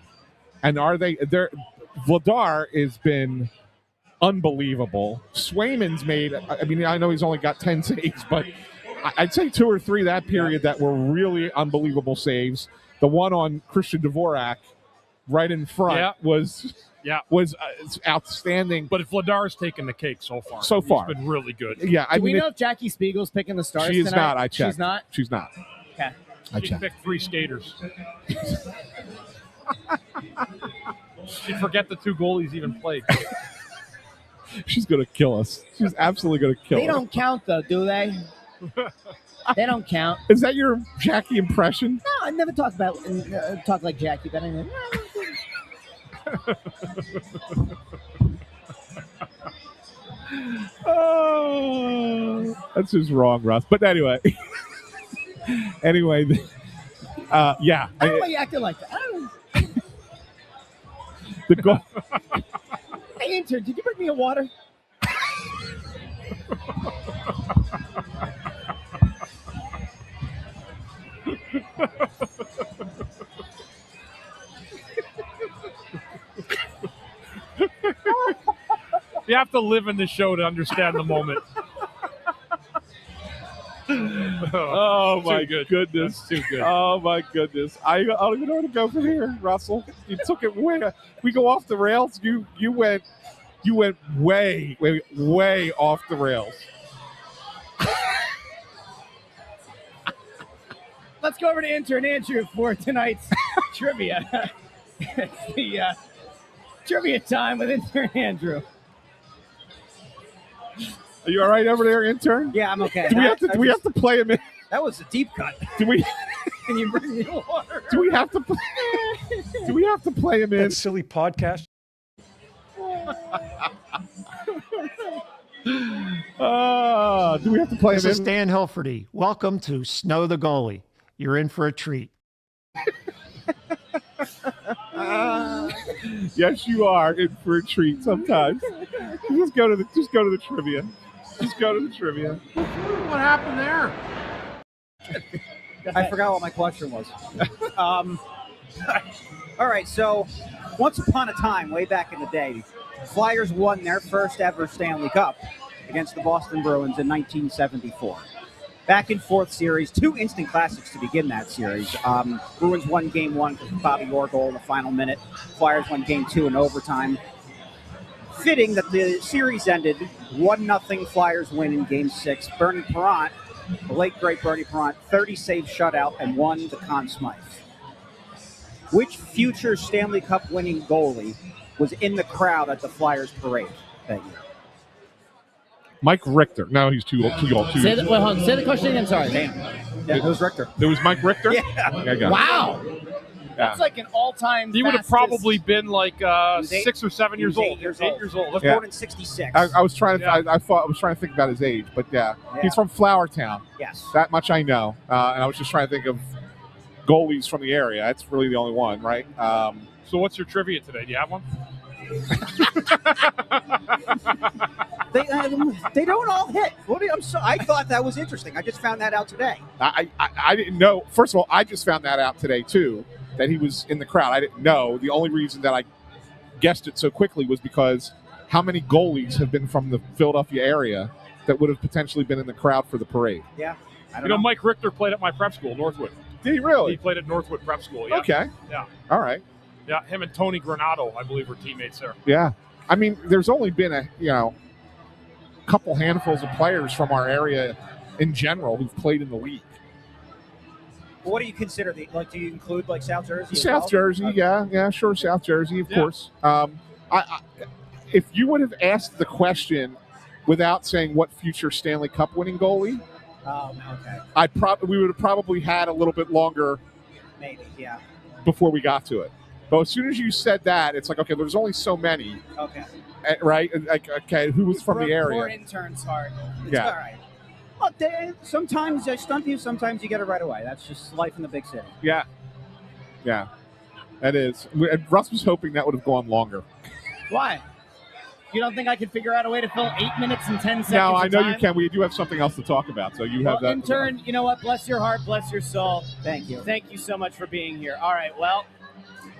And Vladar has been unbelievable. Swayman's made, I know he's only got 10 saves, but I'd say 2 or 3 that period that were really unbelievable saves. The one on Christian Dvorak right in front was outstanding. But Vladar's taken the cake so far. He's been really good. Yeah, Do we know if Jackie Spiegel's picking the stars she is tonight? not. I checked. She's not? She's not. Okay. I She checked. picked 3 skaters. She'd forget the 2 goalies even played. She's going to kill us. She's absolutely going to kill us. They don't count, though, do they? They don't count. Is that your Jackie impression? No, I never talk like Jackie, but anyway. Oh. That's just wrong, Russ. But anyway. Anyway, yeah. I don't know why you acting like that. The goal. Hey, intern, did you bring me a water? You have to live in the show to understand the moment. Oh my Too good. goodness! That's too good. Oh my goodness! I don't even know where to go from here, Russell. You took it way. We go off the rails. You went way off the rails. Let's go over to intern Andrew for tonight's trivia. It's the trivia time with intern Andrew. Are you all right over there, intern? Yeah, I'm okay. Do we have to play him in? That was a deep cut. Do we? Can you bring me water? Do we have to? Do we have to play him in? That silly podcast. Do we have to play This him is in? Dan Hilferty. Welcome to Snow the Goalie. You're in for a treat. Yes, you are in for a treat sometimes. Just go to the trivia. Just go to the trivia. What happened there? I forgot what my question was. All right, so once upon a time, way back in the day, Flyers won their first ever Stanley Cup against the Boston Bruins in 1974. Back and forth series, 2 instant classics to begin that series. Bruins won Game 1 because of Bobby Orr goal in the final minute. Flyers won Game 2 in overtime. Fitting that the series ended 1-0 Flyers win in Game 6. Bernie Parent, the late great Bernie Parent, 30-save shutout and won the Conn Smythe. Which future Stanley Cup winning goalie was in the crowd at the Flyers parade that year? Mike Richter. No, he's too old. Say the question again. Sorry. Damn. Yeah, it was Richter. There was Mike Richter? Yeah. I got it. Wow. Yeah. That's like an all-time. He would have fastest- probably been like was 6 or 7 years old. 8 years Eight old. years old. Was Yeah. born in 66. I was trying to. Yeah. I was trying to think about his age, but yeah, Yeah. he's from Flowertown. Yes. That much I know, and I was just trying to think of goalies from the area. That's really the only one, right? So what's your trivia today? Do you have one? They don't all hit. I thought that was interesting. I just found that out today. I didn't know. First of all, I just found that out today too, that he was in the crowd. I didn't know. The only reason that I guessed it so quickly was because how many goalies have been from the Philadelphia area that would have potentially been in the crowd for the parade? Yeah. I don't You know, Mike Richter played at my prep school, Northwood. Did he really? He played at Northwood Prep School. Yeah. Okay. Yeah. All right. Yeah. Him and Tony Granato, I believe, were teammates there. Yeah. I mean, there's only been a couple handfuls of players from our area in general who've played in the league. What do you consider do you include like South Jersey? as South well? Jersey, Okay. yeah, sure, South Jersey, of Yeah. course. If you would have asked the question without saying what future Stanley Cup winning goalie, Okay. we would have probably had a little bit longer Maybe. Yeah. before we got to it. But as soon as you said that, it's like, okay, there's only so many, Okay. right? Like, okay, who was from the Poor area? intern's heart. It's Yeah. all right. Well, sometimes I stump you, sometimes you get it right away. That's just life in the big city. Yeah, that is. And Russ was hoping that would have gone longer. Why? You don't think I could figure out a way to fill 8 minutes and 10 seconds? Now I of know time? you can. We do have something else to talk about, so you Well, have that. intern, you know what? Bless your heart, bless your soul. Thank you. Thank you so much for being here. All right, well,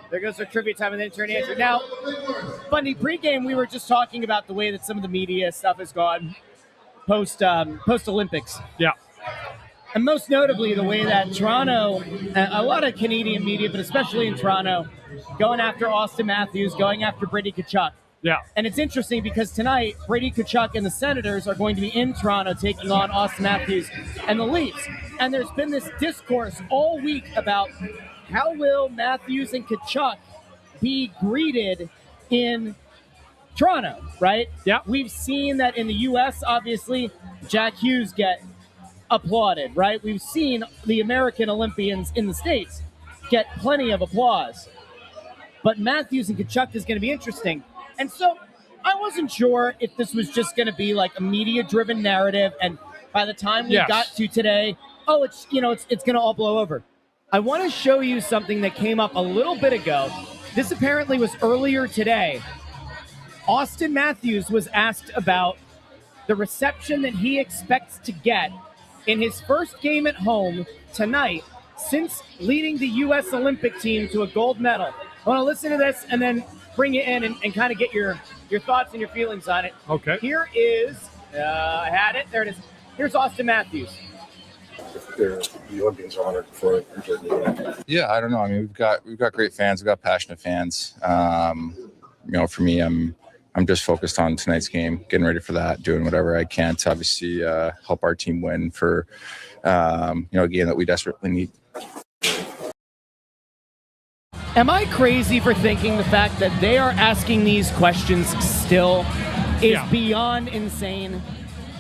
there goes our trivia time with intern Andrew. Now, Bundy, pregame, we were just talking about the way that some of the media stuff has gone post Olympics. Yeah. And most notably, the way that Toronto, a lot of Canadian media, but especially in Toronto, going after Austin Matthews, going after Brady Tkachuk. Yeah. And it's interesting because tonight, Brady Tkachuk and the Senators are going to be in Toronto taking on Austin Matthews and the Leafs. And there's been this discourse all week about how will Matthews and Tkachuk be greeted in Toronto, right? Yeah. We've seen that in the U.S., obviously, Jack Hughes get applauded, right? We've seen the American Olympians in the States get plenty of applause. But Matthews and Tkachuk is going to be interesting. And so I wasn't sure if this was just going to be like a media-driven narrative and by the time we Yes. got to today, it's going to all blow over. I want to show you something that came up a little bit ago. This apparently was earlier today. Austin Matthews was asked about the reception that he expects to get in his first game at home tonight since leading the U.S. Olympic team to a gold medal. I want to listen to this and then bring it in and kind of get your thoughts and your feelings on it. Okay. Here is, I had it. There it is. Here's Austin Matthews. The Olympians are honored for it. Yeah, I don't know. I mean, we've got great fans. We've got passionate fans. For me, I'm just focused on tonight's game, getting ready for that, doing whatever I can to obviously help our team win for a game that we desperately need. Am I crazy for thinking the fact that they are asking these questions still is beyond insane?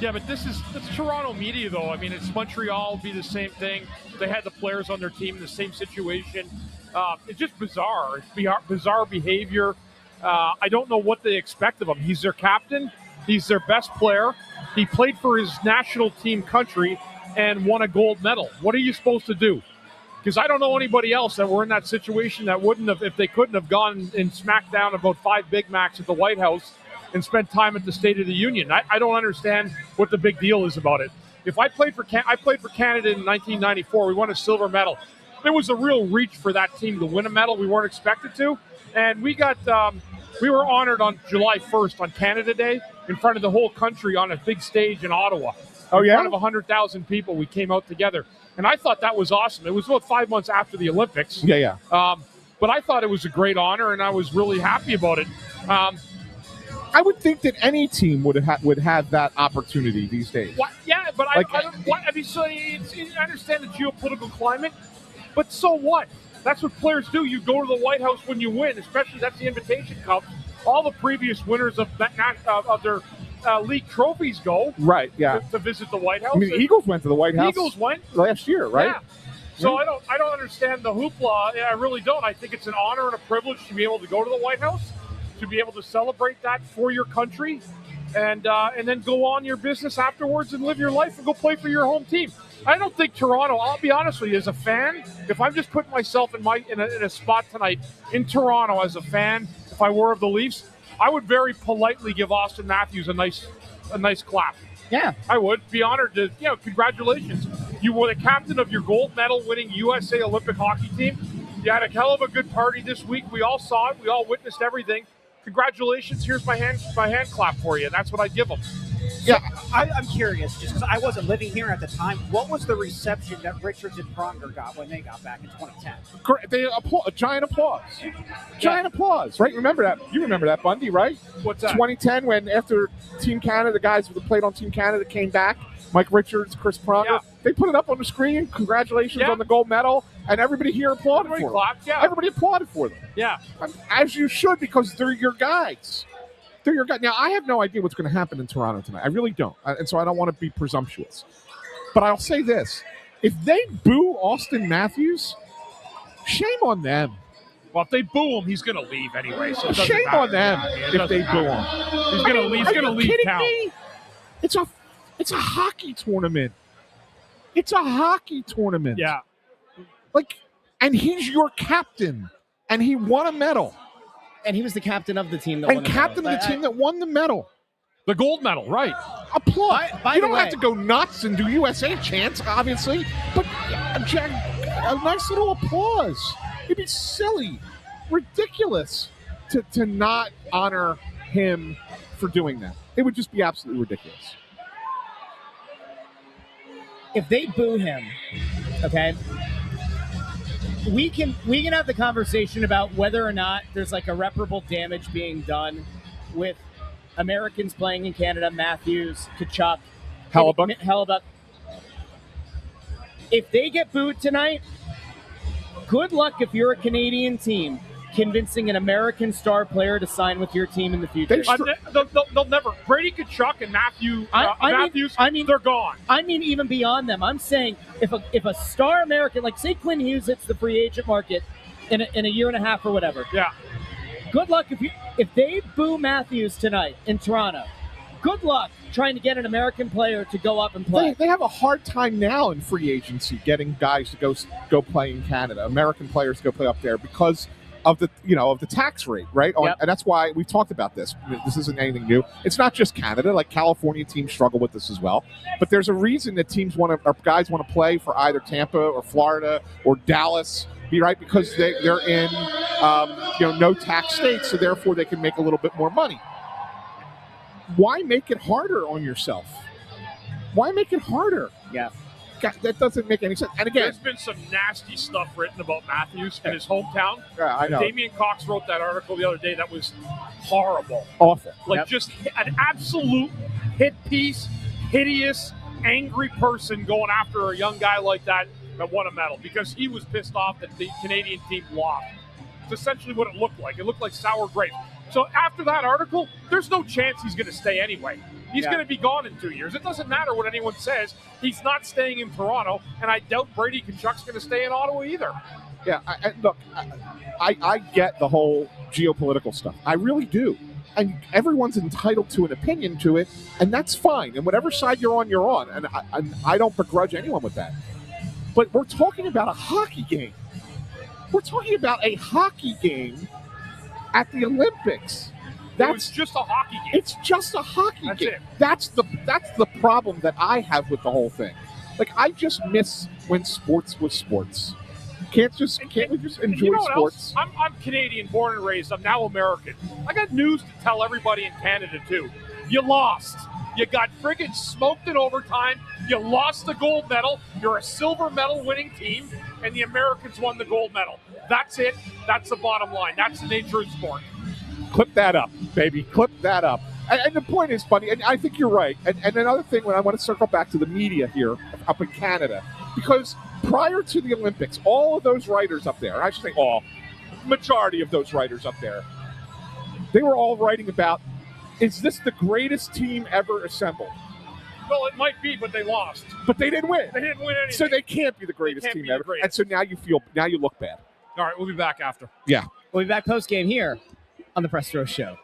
Yeah, but it's Toronto media, though. I mean, it's Montreal, be the same thing. They had the players on their team in the same situation. It's just bizarre. It's bizarre behavior. I don't know what they expect of him. He's their captain. He's their best player. He played for his national team country and won a gold medal. What are you supposed to do? Because I don't know anybody else that were in that situation that wouldn't have, if they couldn't have gone and smacked down about 5 Big Macs at the White House and spent time at the State of the Union. I don't understand what the big deal is about it. If I played for Canada in 1994, we won a silver medal. There was a real reach for that team to win a medal. We weren't expected to, and we were honored on July 1st on Canada Day in front of the whole country on a big stage in Ottawa. In front of 100,000 people, we came out together. And I thought that was awesome. It was about 5 months after the Olympics. Yeah. But I thought it was a great honor, and I was really happy about it. I would think that any team would have that opportunity these days. Yeah, but I understand the geopolitical climate, but so what? That's what players do. You go to the White House when you win, especially that's the Invitation Cup. All the previous winners of their league trophies go to visit the White House. I mean, the Eagles went to the White House. Eagles went last year, right? Yeah. So I don't understand the hoopla. I really don't. I think it's an honor and a privilege to be able to go to the White House, to be able to celebrate that for your country, and then go on your business afterwards and live your life and go play for your home team. I don't think Toronto, I'll be honest with you, as a fan, if I'm just putting myself in a spot tonight in Toronto as a fan, if I were of the Leafs, I would very politely give Austin Matthews a nice clap. Yeah. I would be honored to, congratulations. You were the captain of your gold medal winning USA Olympic hockey team. You had a hell of a good party this week. We all saw it. We all witnessed everything. Congratulations. Here's my hand clap for you. That's what I'd give them. Yeah, I'm curious, just because I wasn't living here at the time, what was the reception that Richards and Pronger got when they got back in 2010? A giant applause. Giant applause, right? Remember that? You remember that, Bundy, right? What's that? 2010, when after Team Canada, the guys who played on Team Canada came back, Mike Richards, Chris Pronger, they put it up on the screen. Congratulations on the gold medal, and everybody here applauded for them. Everybody applauded for them. Yeah. As you should, because they're your guys. They're your guys. Now, I have no idea what's going to happen in Toronto tonight. I really don't. And so I don't want to be presumptuous. But I'll say this. If they boo Austin Matthews, shame on them. Well, if they boo him, he's going to leave anyway. So shame on them if they boo him. He's going to leave. He's going to leave town. Me? It's a hockey tournament. It's a hockey tournament. Yeah. And he's your captain, and he won a medal. And he was the captain of the team that won the medal. And captain of the team that won the medal. The gold medal, right. Applaud. You don't have to go nuts and do USA chants, obviously, but a nice little applause. It'd be silly, ridiculous to not honor him for doing that. It would just be absolutely ridiculous. If they boo him, okay, we can have the conversation about whether or not there's like irreparable damage being done with Americans playing in Canada, Matthews, Tkachuk, Hellebuyck. If they get booed tonight, good luck if you're a Canadian team convincing an American star player to sign with your team in the future. They'll never. Brady Tkachuk and Matthews, they're gone. I mean, even beyond them. I'm saying if a star American, like say Quinn Hughes hits the free agent market in a year and a half or whatever. Yeah. Good luck if they boo Matthews tonight in Toronto. good luck trying to get an American player to go up and play. They have a hard time now in free agency getting guys to go play in Canada, American players to go play up there because of the tax rate, right? Yep. And that's why we've talked about this. This isn't anything new. It's not just Canada. Like California teams struggle with this as well. But there's a reason that guys want to play for either Tampa or Florida or Dallas, right? Because they're in no tax states, so therefore they can make a little bit more money. Why make it harder on yourself? Why make it harder? Yeah. That doesn't make any sense. And again, there's been some nasty stuff written about Matthews in his hometown. Yeah, I know. Damian Cox wrote that article the other day that was horrible. Awful. Just an absolute hit piece, hideous, angry person going after a young guy like that won a medal because he was pissed off that the Canadian team lost. It's essentially what it looked like. It looked like sour grapes. So after that article, there's no chance he's going to stay anyway. He's going to be gone in 2 years. It doesn't matter what anyone says. He's not staying in Toronto, and I doubt Brady Tkachuk's going to stay in Ottawa either. Yeah, I get the whole geopolitical stuff. I really do. And everyone's entitled to an opinion to it, and that's fine. And whatever side you're on. And I don't begrudge anyone with that. But we're talking about a hockey game. We're talking about a hockey game at the Olympics. It's just a hockey game. It's just a hockey That's game. it. That's the problem that I have with the whole thing. Like, I just miss when sports was sports. Can't we just enjoy sports? I'm Canadian, born and raised. I'm now American. I got news to tell everybody in Canada too. You lost. You got friggin' smoked in overtime. You lost the gold medal. You're a silver medal winning team, and the Americans won the gold medal. That's it. That's the bottom line. That's the nature of sport. Clip that up, baby. Clip that up. And the point is funny, and I think you're right. And another thing, when I want to circle back to the media here up in Canada, because prior to the Olympics, all of those writers up there, I should say all, majority of those writers up there, they were all writing about, is this the greatest team ever assembled? Well, it might be, but they lost. But they didn't win. They didn't win anything. So they can't be the greatest team ever. And so now you look bad. All right, we'll be back after. Yeah. We'll be back post-game here on the Press Row Show.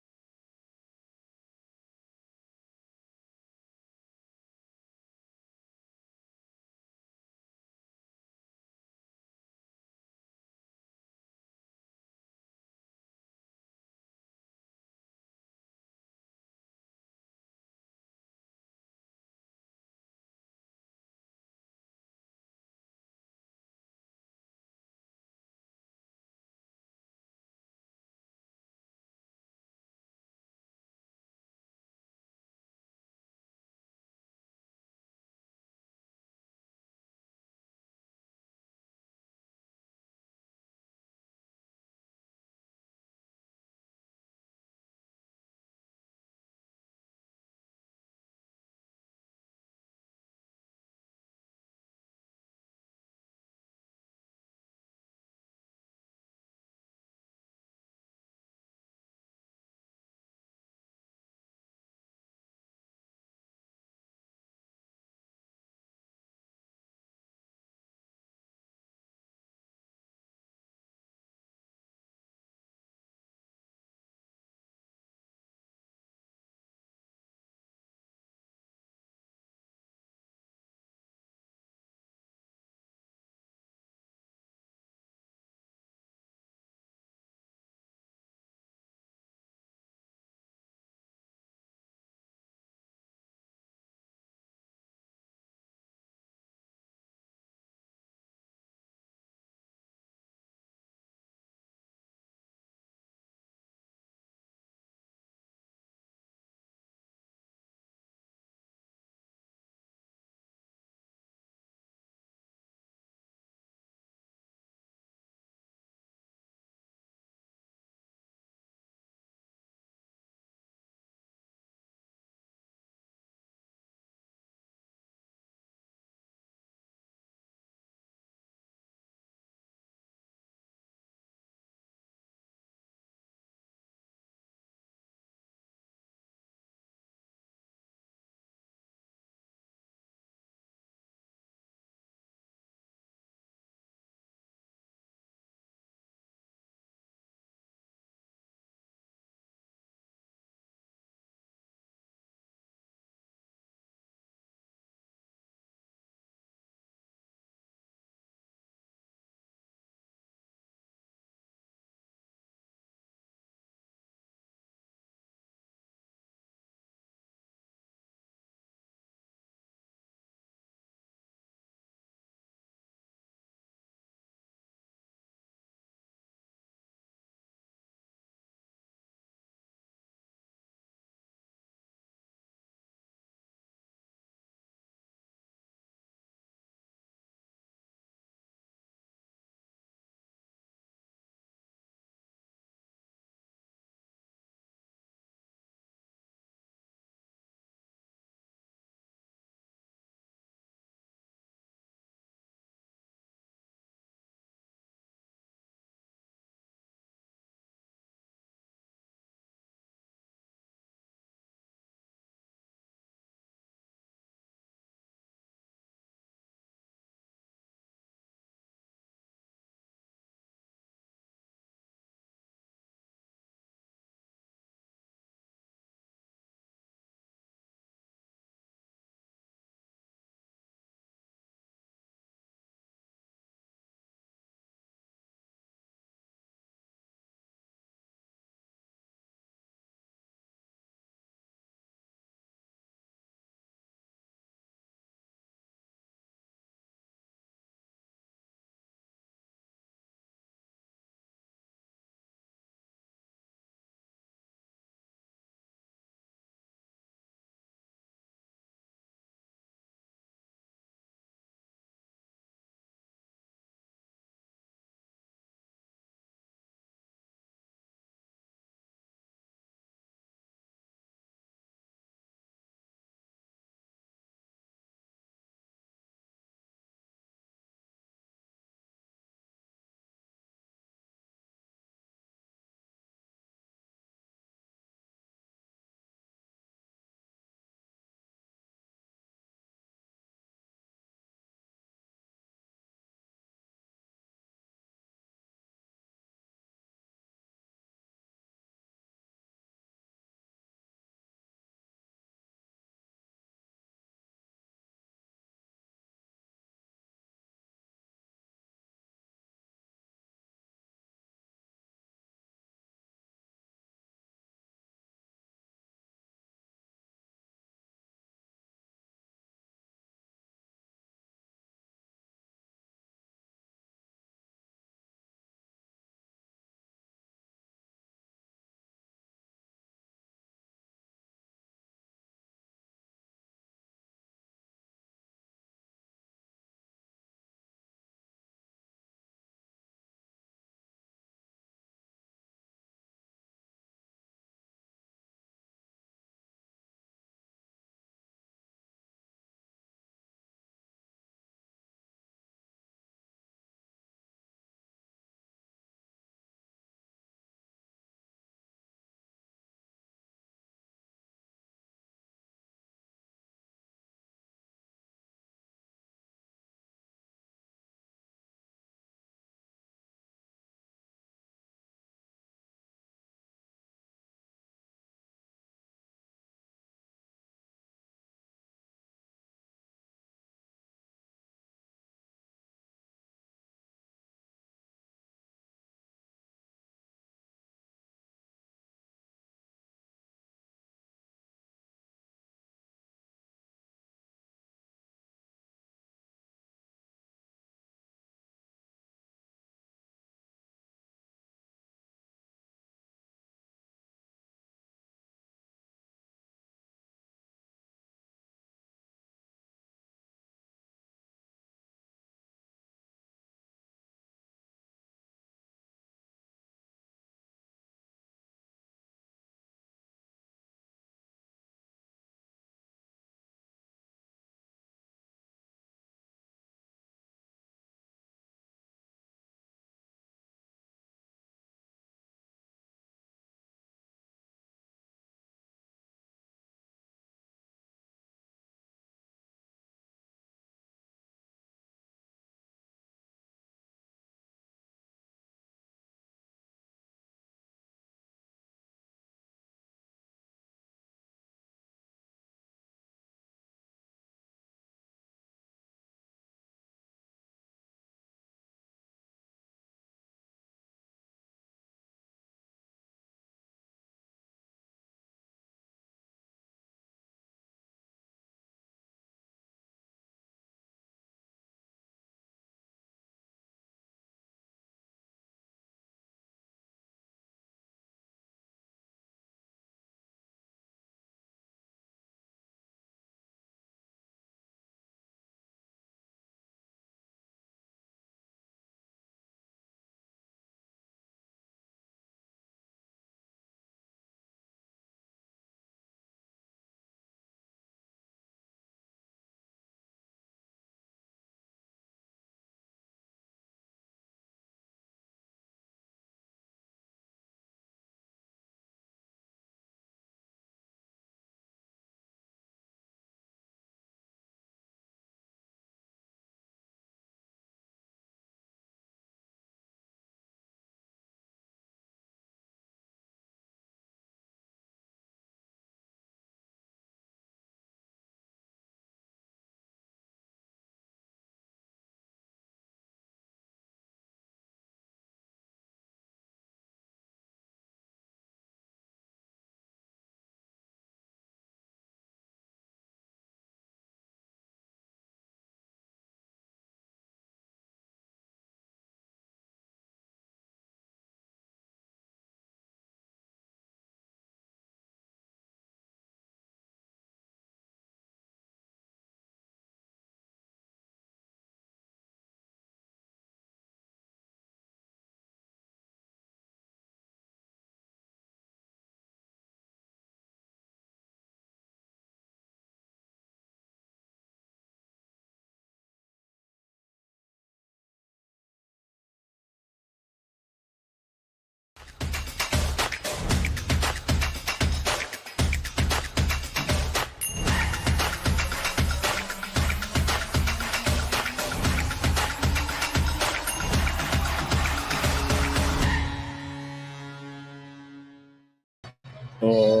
Welcome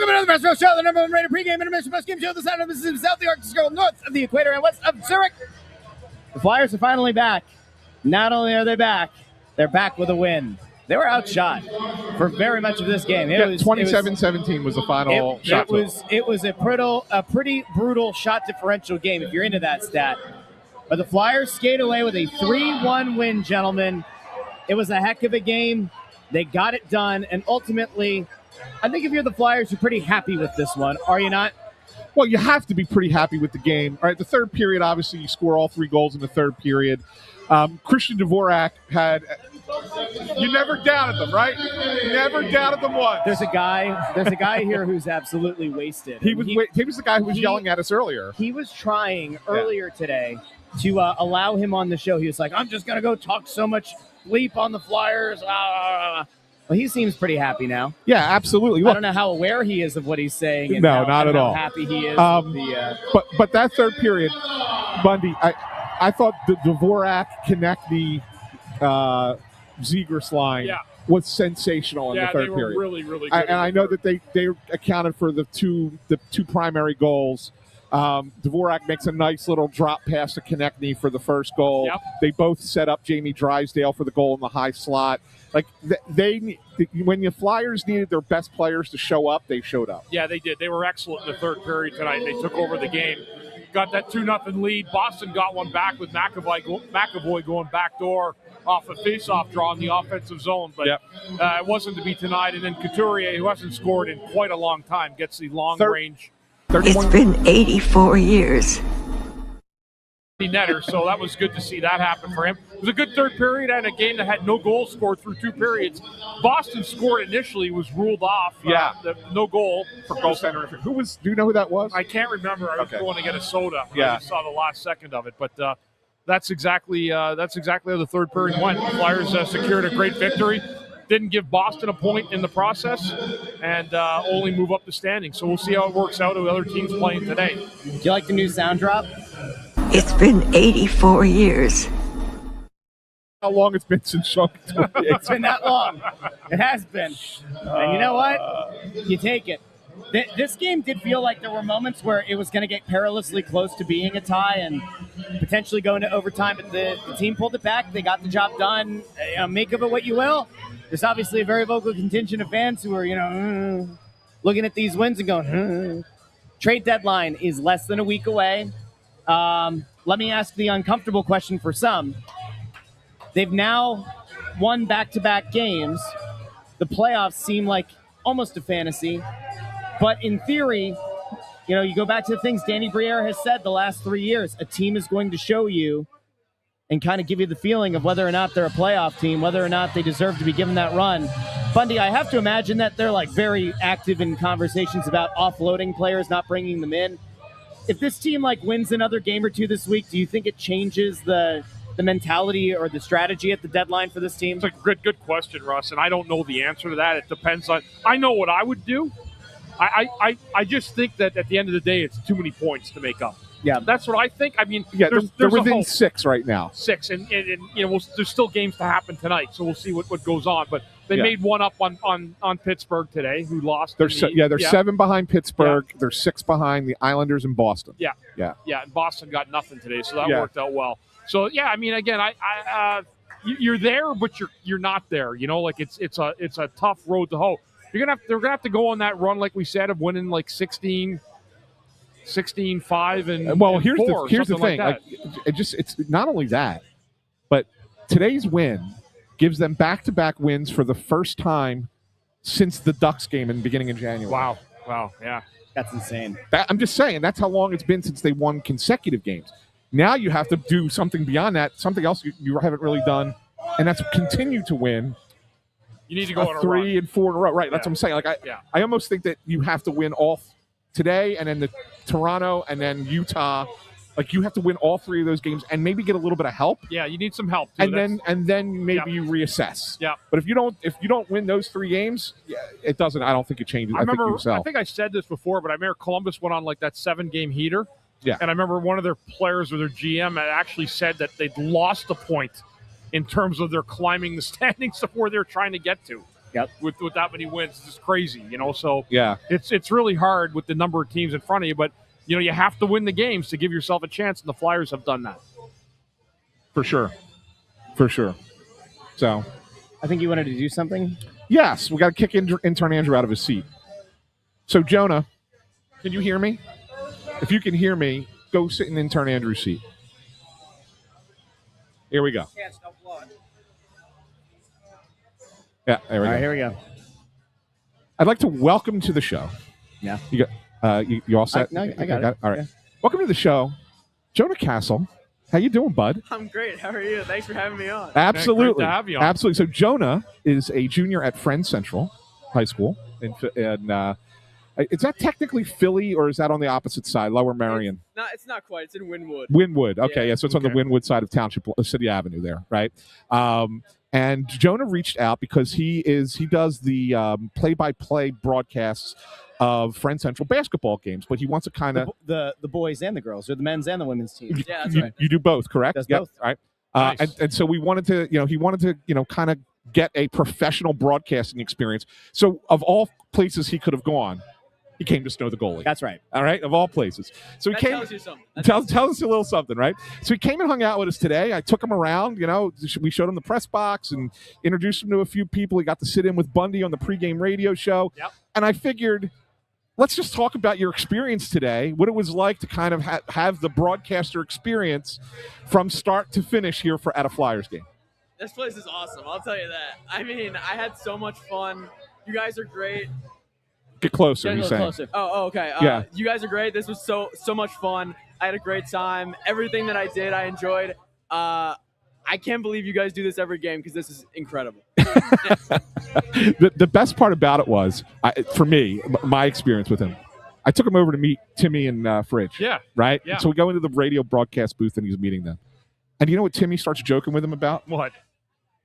to the Best Row Show, the number one rated pregame intermission postgame show. The sound of Mississippi, south of the Arctic Circle, north of the equator, and west of Zurich. The Flyers are finally back. Not only are they back, they're back with a win. They were outshot for very much of this game. 27-17 was the final shot. It was a pretty brutal shot differential game if you're into that stat. But the Flyers skate away with a 3-1 win, gentlemen. It was a heck of a game. They got it done, and ultimately, I think if you're the Flyers, you're pretty happy with this one. Are you not? Well, you have to be pretty happy with the game. All right, the third period, obviously, you score all 3 goals in the third period. Christian Dvorak had – you never doubted them, right? You never doubted them once. There's a guy here who's absolutely wasted. He was the guy who was yelling at us earlier. He was trying earlier today to allow him on the show. He was like, I'm just going to go talk so much bleep on the Flyers. Well, he seems pretty happy now. Yeah, absolutely. Look, I don't know how aware he is of what he's saying. And no, not at all. How happy he is. But that third period, Bundy, I thought the Dvorak Konechny Zegras line was sensational in the third period. They were really, really good. And I know that they accounted for the two primary goals. Dvorak makes a nice little drop pass to Konechny for the first goal. Yep. They both set up Jamie Drysdale for the goal in the high slot. Like when the Flyers needed their best players to show up, they showed up. Yeah, they did. They were excellent in the third period tonight. They took over the game. Got that 2-0 lead. Boston got one back with McAvoy going backdoor off a face-off draw in the offensive zone, but it wasn't to be denied. And then Couturier, who hasn't scored in quite a long time, gets the long-range. It's been 84 years. Netter, so that was good to see that happen for him. It was a good third period and a game that had no goals scored through 2 periods. Boston scored initially, was ruled off. No goal for goaltender. Do you know who that was? I can't remember. I was going to get a soda. Yeah. I just saw the last second of it, but that's exactly how the third period went. The Flyers secured a great victory. Didn't give Boston a point in the process, and only move up the standings. So we'll see how it works out with other teams playing today. Do you like the new sound drop? It's been 84 years. How long it's been since Sean Couturier? It's been that long. It has been. And you know what? You take it. This game did feel like there were moments where it was going to get perilously close to being a tie and potentially going to overtime, but the team pulled it back. They got the job done. Make of it what you will. There's obviously a very vocal contingent of fans who are, looking at these wins and going, Trade deadline is less than a week away. Let me ask the uncomfortable question for some. They've now won back-to-back games. The playoffs seem like almost a fantasy. But in theory, you go back to the things Danny Briere has said the last 3 years. A team is going to show you and kind of give you the feeling of whether or not they're a playoff team, whether or not they deserve to be given that run. Bundy, I have to imagine that they're very active in conversations about offloading players, not bringing them in. If this team wins another game or two this week, do you think it changes the mentality or the strategy at the deadline for this team? It's a good question, Russ, and I don't know the answer to that. It depends on – I know what I would do. I just think that at the end of the day, it's too many points to make up. Yeah, that's what I think. I mean, they're within 6 right now. 6, and there's still games to happen tonight, so we'll see what goes on. But they made one up on Pittsburgh today, who lost. They're 7 behind Pittsburgh. Yeah. They're 6 behind the Islanders and Boston. Yeah. And Boston got nothing today, so that worked out well. So I mean, again, you're there, but you're not there. It's a tough road to hoe. They're gonna have to go on that run, like we said, of winning 16, 5, and well, and here's 4, the thing. It's not only that, but today's win gives them back-to-back wins for the first time since the Ducks game in the beginning of January. Wow, yeah, that's insane. I'm just saying that's how long it's been since they won consecutive games. Now you have to do something beyond that, something else you haven't really done, and that's continue to win. You need to go on 3 and 4 in a row, right? That's what I'm saying. I almost think that you have to win all today, and then the Toronto, and then Utah. You have to win all 3 of those games, and maybe get a little bit of help. Yeah, you need some help too. And then maybe you reassess. Yeah. But if you don't win those 3 games, it doesn't. I don't think it changes. I think I said this before, but I remember Columbus went on that 7-game heater. Yeah. And I remember one of their players or their GM had actually said that they'd lost a point in terms of their climbing the standings to where they're trying to get to. Yep. With that many wins, it's just crazy, So Yeah. it's really hard with the number of teams in front of you, but you have to win the games to give yourself a chance, and the Flyers have done that. For sure. So, I think you wanted to do something. yes, we got to kick intern Andrew out of his seat. So, Jonah, can you hear me? If you can hear me, go sit in intern Andrew's seat. Here we go. Yeah, there we go. All right, here we go. I'd like to welcome to the show. Yeah. You got you all set? No, I got it. All right. Yeah. Welcome to the show, Jonah Castle. How you doing, bud? I'm great. How are you? Thanks for having me on. Absolutely. Great to have you on. Absolutely. So Jonah is a junior at Friends Central High School, and is that technically Philly, or is that on the opposite side, Lower Marion? It's not quite. It's in Wynwood. Wynwood. Okay, yeah. So it's on the Okay. Wynwood side of Township City Avenue there, right? And Jonah reached out because he does the play-by-play broadcasts of Friends Central basketball games, but he wants to kind of The boys and the girls, or the men's and the women's team. Yeah, that's right. you do both, correct? Does Yep. both. All right. Nice. And so he wanted to kind of get a professional broadcasting experience. So of all places he could have gone, he came to Snow the Goalie. That's right. All right, of all places. So he That came. tells you something. Tell us a little something, right? So he came and hung out with us today. I took him around. We showed him the press box and introduced him to a few people. He got to sit in with Bundy on the pregame radio show. Yep. And I figured, let's just talk about your experience today, what it was like to kind of have the broadcaster experience from start to finish here at a Flyers game. This place is awesome. I'll tell you that. I mean, I had so much fun. You guys are great. Get closer, Get a he's little saying. closer. Oh, okay. Yeah. You guys are great. This was so much fun. I had a great time. Everything that I did, I enjoyed. I can't believe you guys do this every game because this is incredible. The best part about it was, for me, my experience with him, I took him over to meet Timmy and Fridge. Yeah. Right? Yeah. So we go into the radio broadcast booth and he's meeting them. And you know what Timmy starts joking with him about? What?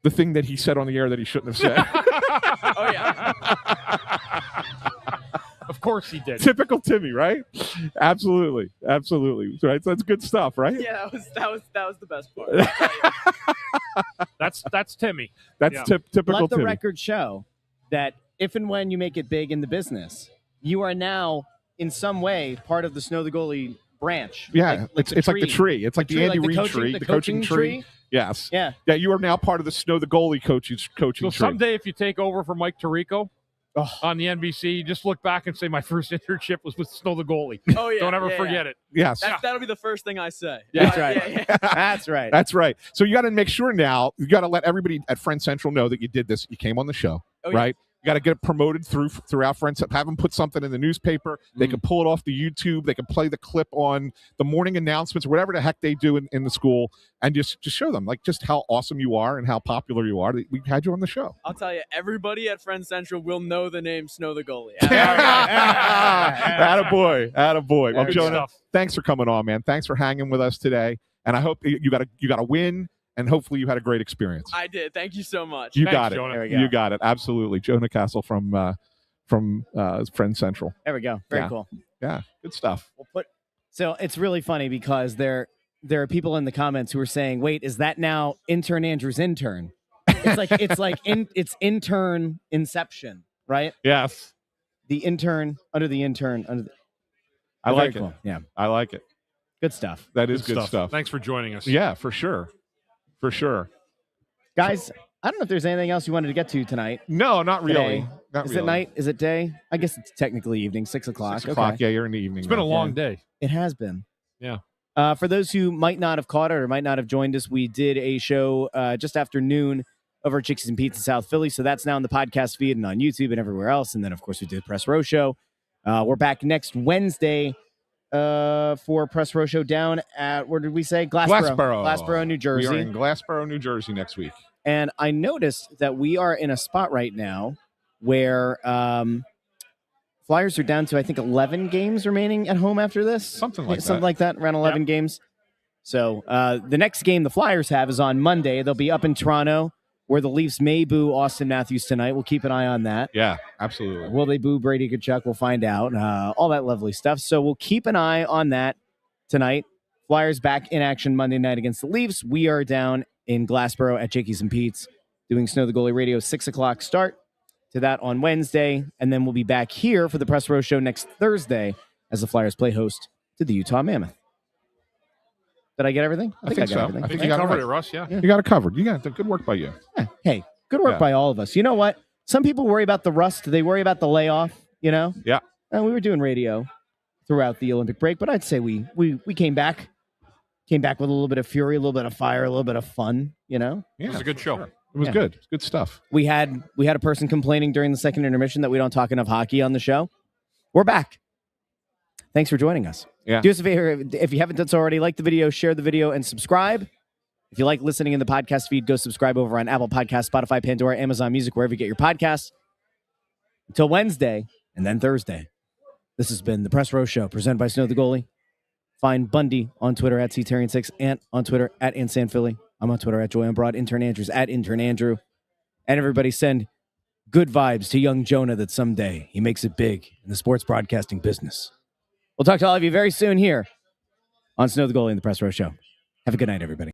The thing that he said on the air that he shouldn't have said. Oh, yeah. Of course he did. Typical Timmy, right? Absolutely. Right? So that's good stuff, right? Yeah, that was the best part. I'll tell you. That's Timmy. That's Yeah. typical Let the Timmy. record show that if and when you make it big in the business, you are now in some way part of the Snow the Goalie branch. Yeah, Like it's like the tree. It's like the Andy like Reid tree, the coaching tree. Yes. Yeah. Yeah, you are now part of the Snow the Goalie coaching So tree. someday, if you take over for Mike Tirico on the NBC, just look back and say, my first internship was with Snow the Goalie. Oh, yeah. Don't ever yeah, forget yeah. it. Yes. That'll be the first thing I say. That's Yeah, right. yeah. That's right. That's right. So you got to make sure now, you got to let everybody at Friends Central know that you did this. You came on the show, Oh, yeah. right? You got to get it promoted throughout Friends. Have them put something in the newspaper. They can pull it off the YouTube. They can play the clip on the morning announcements, whatever the heck they do in the school, and just show them like just how awesome you are and how popular you are. We had you on the show. I'll tell you, everybody at Friends Central will know the name Snow the Goalie. Attaboy. Well, Good Jonah, stuff. thanks for coming on, man. Thanks for hanging with us today. And I hope you got a win, and hopefully you had a great experience. I did. Thank you so much. You Thanks, got it. Jonah. There we go. You got it. Absolutely. Jonah Castle from Friends Central. There we go. Very Yeah. cool. Yeah, good stuff. So it's really funny because there are people in the comments who are saying, "Wait, is that now intern Andrew's intern?" It's intern inception, right? Yes. The intern under the intern under. I like Very it. cool. Yeah, I like it. good stuff, That is good stuff. Thanks for joining us. Yeah, for sure. For sure. guys. I don't know if there's anything else you wanted to get to tonight. No, not really. Today. Not Is really. it night? Is it day? I guess it's technically evening, 6 o'clock. 6 o'clock. Okay. Yeah, you're in the evening. It's been a now. long day. It has been. Yeah. For those who might not have caught it or might not have joined us, we did a show just after noon over at Chickies and Pete's in South Philly. So that's now in the podcast feed and on YouTube and everywhere else. And then, of course, we did Press Row Show. We're back next Wednesday for Press Row Show down at, where did we say? Glassboro, New Jersey. We are in Glassboro, New Jersey next week. And I noticed that we are in a spot right now where Flyers are down to, I think, 11 games remaining at home after this. Something like Something that. like that, around 11 games. So the next game the Flyers have is on Monday. They'll be up in Toronto, where the Leafs may boo Austin Matthews tonight. We'll keep an eye on that. Yeah, absolutely. Will they boo Brady Tkachuk? We'll find out. All that lovely stuff. So we'll keep an eye on that tonight. Flyers back in action Monday night against the Leafs. We are down in Glassboro at Jakey's and Pete's, doing Snow the Goalie Radio, 6 o'clock start to that on Wednesday. And then we'll be back here for the Press Row Show next Thursday as the Flyers play host to the Utah Mammoth. Did I get everything? I think I got so. everything. I think You you got covered it it, right. Russ. Yeah. You got it covered. You got it. Good work by you. Hey, good work by all of us. You know what? Some people worry about the rust. They worry about the layoff, you know? Yeah. And we were doing radio throughout the Olympic break, but I'd say we came back with a little bit of fury, a little bit of fire, a little bit of fun, you know? Yeah, It was a good show. It was good. It's good stuff. We had a person complaining during the second intermission that we don't talk enough hockey on the show. We're back. Thanks for joining us. Yeah. Do us a favor, if you haven't done so already, like the video, share the video, and subscribe. If you like listening in the podcast feed, go subscribe over on Apple Podcasts, Spotify, Pandora, Amazon Music, wherever you get your podcasts. Until Wednesday and then Thursday, this has been the Press Row Show, presented by Snow the Goalie. Find Bundy on Twitter at Therien6, Ant on Twitter at SanFilippo. I'm on Twitter at Joy Broad, Intern Andrews at Intern Andrew. And everybody send good vibes to young Jonah that someday he makes it big in the sports broadcasting business. We'll talk to all of you very soon here on Snow the Goalie and the Press Row Show. Have a good night, everybody.